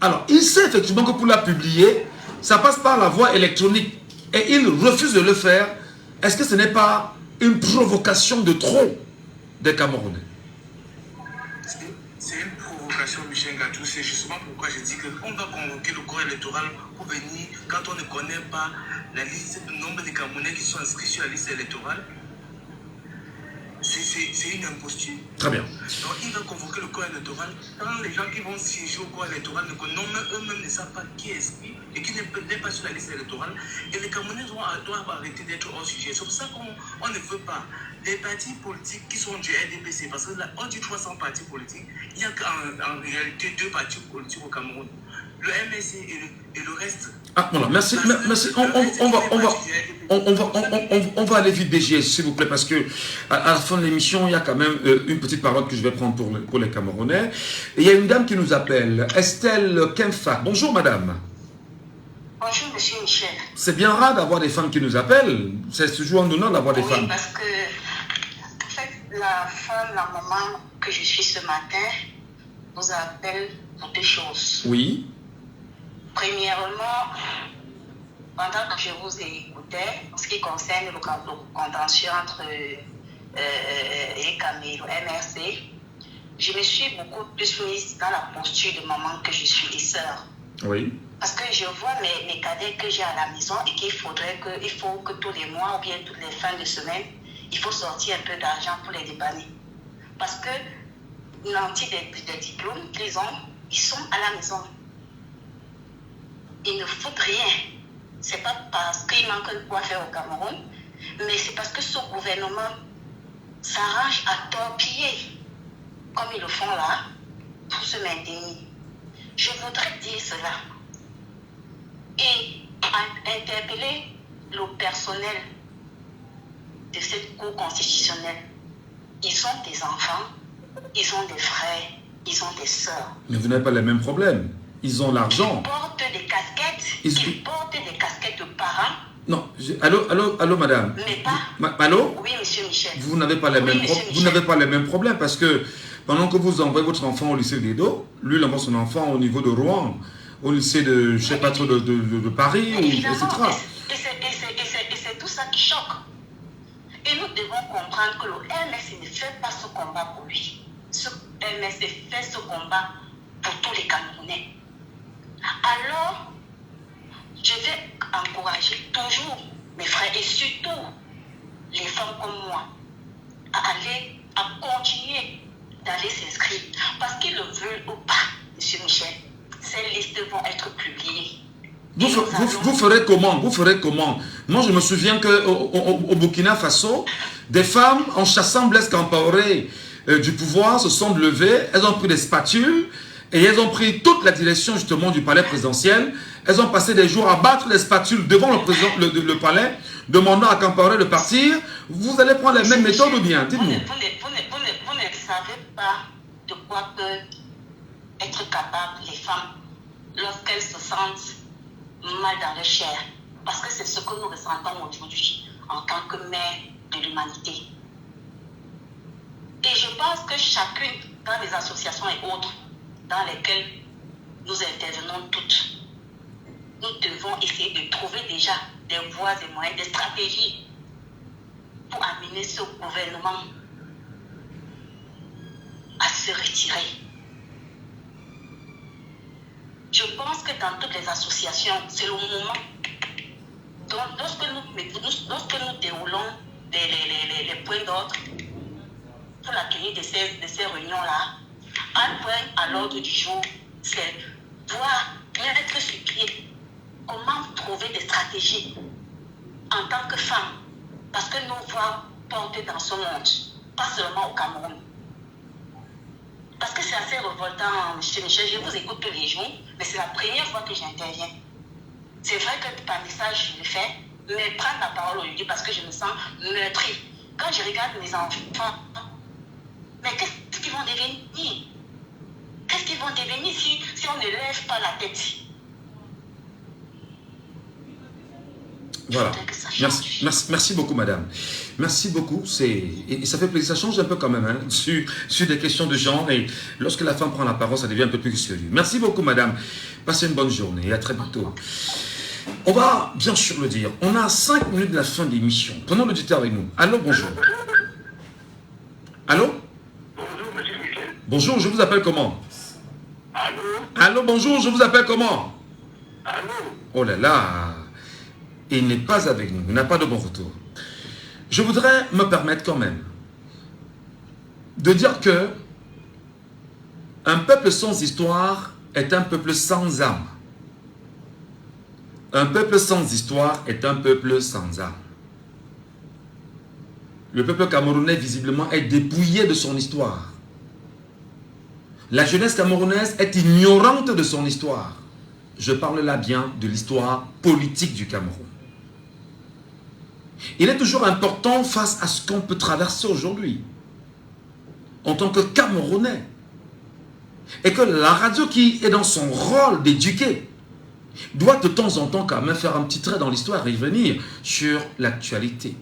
Alors, il sait effectivement que pour la publier, ça passe par la voie électronique. Et il refuse de le faire. Est-ce que ce n'est pas une provocation de trop des Camerounais? C'est une provocation, Michel Gatou. C'est justement pourquoi je dis qu'on va convoquer le corps électoral pour venir, quand on ne connaît pas la liste, le nombre de Camerounais qui sont inscrits sur la liste électorale. C'est une imposture. Très bien. Donc il va convoquer le corps électoral quand les gens qui vont siéger au corps électoral eux-mêmes ne savent pas qui est inscrit et qui n'est pas sur la liste électorale. Et les Camerounais doivent arrêter d'être hors sujet. C'est pour ça qu'on ne veut pas. Les partis politiques qui sont du RDPC, parce que là, on dit 300 partis politiques, il y a en réalité 2 partis politiques au Cameroun. Le MSC et le reste. Ah, voilà, merci. On va aller vite, BGS, s'il vous plaît, parce que à la fin de l'émission, il y a quand même une petite parole que je vais prendre pour les Camerounais. Et il y a une dame qui nous appelle, Estelle Kemfa. Bonjour, madame. Bonjour, monsieur Michel. C'est bien rare d'avoir des femmes qui nous appellent. C'est toujours un honneur d'avoir des femmes. Oui, parce que, en fait, la maman que je suis ce matin, vous appelle pour 2 choses. Oui. Premièrement, pendant que je vous écoutais, en ce qui concerne le contentieux entre ECAM et le MRC, je me suis beaucoup plus mise dans la posture de maman que je suis et sœur. Oui. Parce que je vois mes cadets que j'ai à la maison et qu'il faut que tous les mois ou bien toutes les fins de semaine, il faut sortir un peu d'argent pour les dépanner. Parce que l'anti des diplômes qu'ils ont, ils sont à la maison. Ils ne foutent rien. C'est pas parce qu'il manque de quoi faire au Cameroun, mais c'est parce que ce gouvernement s'arrange à torpiller, comme ils le font là, pour se maintenir. Je voudrais dire cela et interpeller le personnel de cette cour constitutionnelle. Ils ont des enfants, ils ont des frères, ils ont des sœurs. Mais vous n'avez pas les mêmes problèmes. Ils ont l'argent. Ils portent des casquettes. Ils portent des casquettes de parents. Non, allô, madame. Mais pas. Allô? Oui, monsieur Michel. Vous n'avez pas les mêmes problèmes parce que pendant que vous envoyez votre enfant au lycée d'Edo, lui il envoie son enfant au niveau de Rouen, au lycée de, je sais pas trop, de Paris, etc. Et c'est tout ça qui choque. Et nous devons comprendre que le MSC ne fait pas ce combat pour lui. Ce MSC fait ce combat pour tous les Camerounais. Alors, je vais encourager toujours mes frères et surtout les femmes comme moi à continuer d'aller s'inscrire. Parce qu'ils le veulent ou pas, M. Michel, ces listes vont être publiées. Vous ferez comment? Vous ferez comment? Moi, je me souviens qu'au Burkina Faso, des femmes, en chassant Blaise Compaoré du pouvoir, se sont levées, elles ont pris des spatules et elles ont pris toute la direction justement du palais présidentiel. Elles ont passé des jours à battre les spatules devant le palais, demandant à Compaoré de partir. Vous allez prendre les mêmes méthodes ou bien? Dites-nous. Vous ne savez pas de quoi peuvent être capables les femmes lorsqu'elles se sentent mal dans leur chair. Parce que c'est ce que nous ressentons aujourd'hui en tant que mère de l'humanité. Et je pense que chacune, dans les associations et autres, dans lesquelles nous intervenons toutes, nous devons essayer de trouver déjà des voies et moyens, des stratégies pour amener ce gouvernement à se retirer. Je pense que dans toutes les associations, c'est le moment. Donc, lorsque nous déroulons les points d'ordre pour la tenue de ces réunions-là, un point à l'ordre du jour, c'est voir, mettre sur pied comment trouver des stratégies en tant que femme. Parce que nos voix portent dans ce monde, pas seulement au Cameroun. Parce que c'est assez révoltant, M. Michel, je vous écoute tous les jours, mais c'est la première fois que j'interviens. C'est vrai que par message, je le fais, mais prendre la parole aujourd'hui parce que je me sens meurtrie. Quand je regarde mes enfants, mais qu'est-ce qu'ils vont devenir? Qu'est-ce qu'ils vont devenir si on ne lève pas la tête? Voilà. Merci beaucoup, madame. Merci beaucoup. Et ça fait plaisir. Ça change un peu quand même hein, sur des questions de genre. Et lorsque la femme prend la parole, ça devient un peu plus sérieux. Merci beaucoup, madame. Passez une bonne journée et à très bientôt. On va bien sûr le dire. On a 5 minutes de la fin de l'émission. Prenons l'auditeur avec nous. Allô, bonjour. Allô? Bonjour, monsieur Michel. Bonjour, je vous appelle comment? Allô? Allô, bonjour, je vous appelle comment? Allô? Oh là là. Il n'est pas avec nous, il n'a pas de bon retour. Je voudrais me permettre quand même de dire que un peuple sans histoire est un peuple sans âme. Un peuple sans histoire est un peuple sans âme. Le peuple camerounais visiblement est dépouillé de son histoire. La jeunesse camerounaise est ignorante de son histoire. Je parle là bien de l'histoire politique du Cameroun. Il est toujours important face à ce qu'on peut traverser aujourd'hui, en tant que Camerounais, et que la radio qui est dans son rôle d'éduquer, doit de temps en temps quand même faire un petit trait dans l'histoire et revenir sur l'actualité.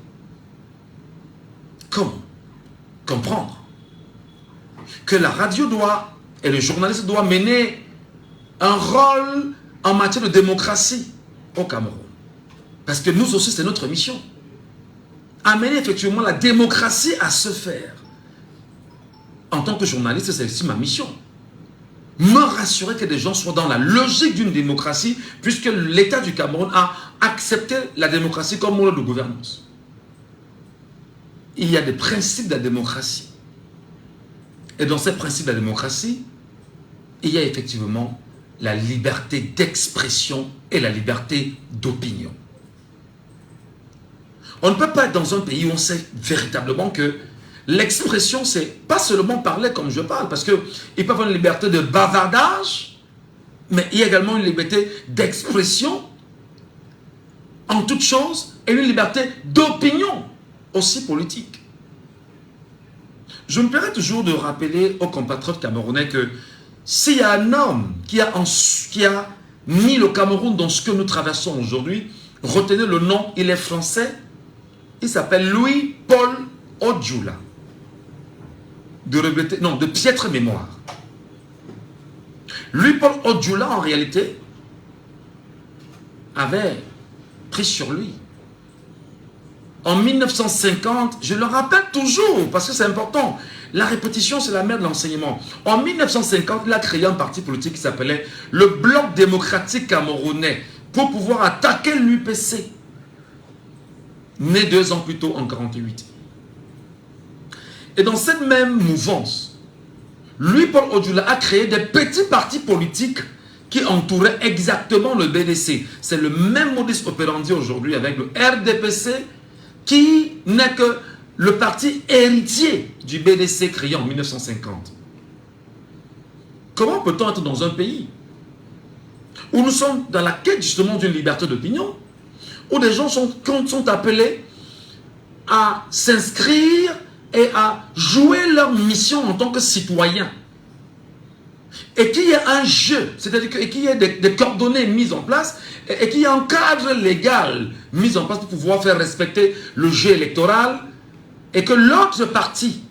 Comment comprendre que la radio doit, et le journaliste doit mener un rôle en matière de démocratie au Cameroun. Parce que nous aussi, c'est notre mission. Amener effectivement la démocratie à se faire. En tant que journaliste, c'est aussi ma mission. Me rassurer que des gens soient dans la logique d'une démocratie, puisque l'État du Cameroun a accepté la démocratie comme mode de gouvernance. Il y a des principes de la démocratie. Et dans ces principes de la démocratie, il y a effectivement la liberté d'expression et la liberté d'opinion. On ne peut pas être dans un pays où on sait véritablement que l'expression, c'est pas seulement parler comme je parle, parce qu'ils peuvent avoir une liberté de bavardage, mais il y a également une liberté d'expression en toute chose et une liberté d'opinion aussi politique. Je me plairais toujours de rappeler aux compatriotes camerounais que s'il y a un homme qui a mis le Cameroun dans ce que nous traversons aujourd'hui, retenez le nom, il est français, il s'appelle Louis-Paul Odjoula. De piètre mémoire. Louis-Paul Odjoula, en réalité, avait pris sur lui. En 1950, je le rappelle toujours, parce que c'est important, La répétition, c'est la mère de l'enseignement. En 1950, il a créé un parti politique qui s'appelait le Bloc démocratique camerounais pour pouvoir attaquer l'UPC. Né 2 ans plus tôt, en 1948. Et dans cette même mouvance, lui, Paul Odjoula, a créé des petits partis politiques qui entouraient exactement le BDC. C'est le même modus operandi aujourd'hui avec le RDPC, qui n'est que le parti héritier du BDC créé en 1950. Comment peut-on être dans un pays où nous sommes dans la quête justement d'une liberté d'opinion, où des gens sont appelés à s'inscrire et à jouer leur mission en tant que citoyens, et qu'il y ait un jeu, c'est-à-dire qu'il y ait des coordonnées mises en place, et qu'il y ait un cadre légal mis en place pour pouvoir faire respecter le jeu électoral, et que l'autre parti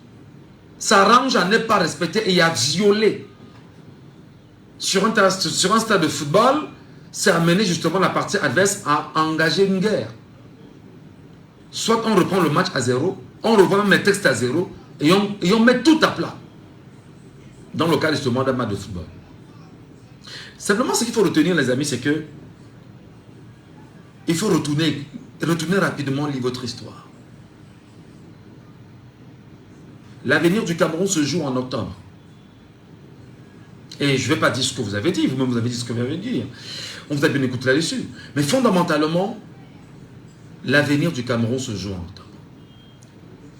s'arrange à ne pas respecter et à violer. Sur un stade de football, c'est amener justement la partie adverse à engager une guerre. Soit on reprend le match à 0, on revoit même les textes à 0, et on met tout à plat. Dans le cas justement d'un match de football. Simplement, ce qu'il faut retenir, les amis, c'est que il faut retourner rapidement, lire votre histoire. L'avenir du Cameroun se joue en octobre. Et je ne vais pas dire ce que vous avez dit, vous-même vous avez dit ce que vous avez dit. On vous a bien écouté là-dessus. Mais fondamentalement, l'avenir du Cameroun se joue en octobre.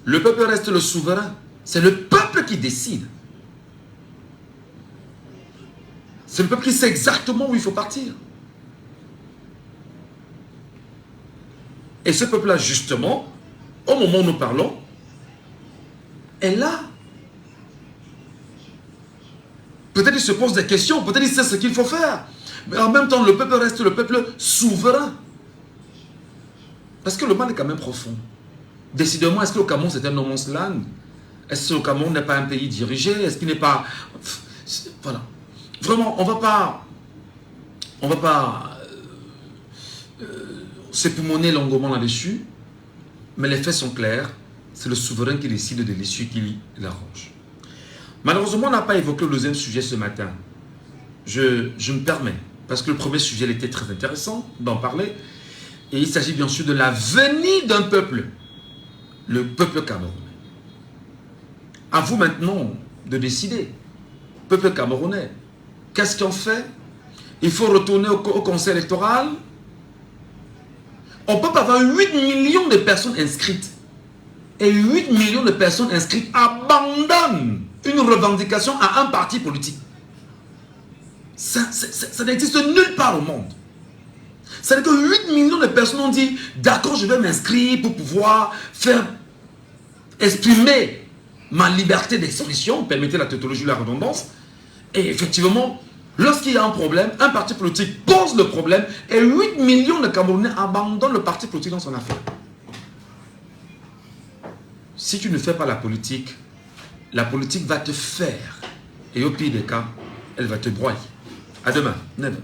Le peuple reste le souverain. C'est le peuple qui décide. C'est le peuple qui sait exactement où il faut partir. Et ce peuple-là, justement, au moment où nous parlons, est là. Peut-être il se pose des questions, peut-être il sait ce qu'il faut faire. Mais en même temps, le peuple reste le peuple souverain. Parce que le mal est quand même profond. Décidément, est-ce que le Cameroun c'est un no man's land? Est-ce que le Cameroun n'est pas un pays dirigé? Est-ce qu'il n'est pas... Voilà. Vraiment, on ne va pas s'époumoner longuement là-dessus, mais les faits sont clairs. C'est le souverain qui décide de l'issue qui l'arrange. Malheureusement, on n'a pas évoqué le deuxième sujet ce matin. Je me permets, parce que le premier sujet il était très intéressant d'en parler. Et il s'agit bien sûr de l'avenir d'un peuple, le peuple camerounais. À vous maintenant de décider, peuple camerounais, qu'est-ce qu'on fait? Il faut retourner au conseil électoral. On peut pas avoir 8 millions de personnes inscrites. Et 8 millions de personnes inscrites abandonnent une revendication à un parti politique. Ça n'existe nulle part au monde. C'est-à-dire que 8 millions de personnes ont dit « D'accord, je vais m'inscrire pour pouvoir faire exprimer ma liberté d'expression, permettez la tautologie, la redondance. » Et effectivement, lorsqu'il y a un problème, un parti politique pose le problème et 8 millions de Camerounais abandonnent le parti politique dans son affaire. Si tu ne fais pas la politique va te faire. Et au pire des cas, elle va te broyer. À demain. Never.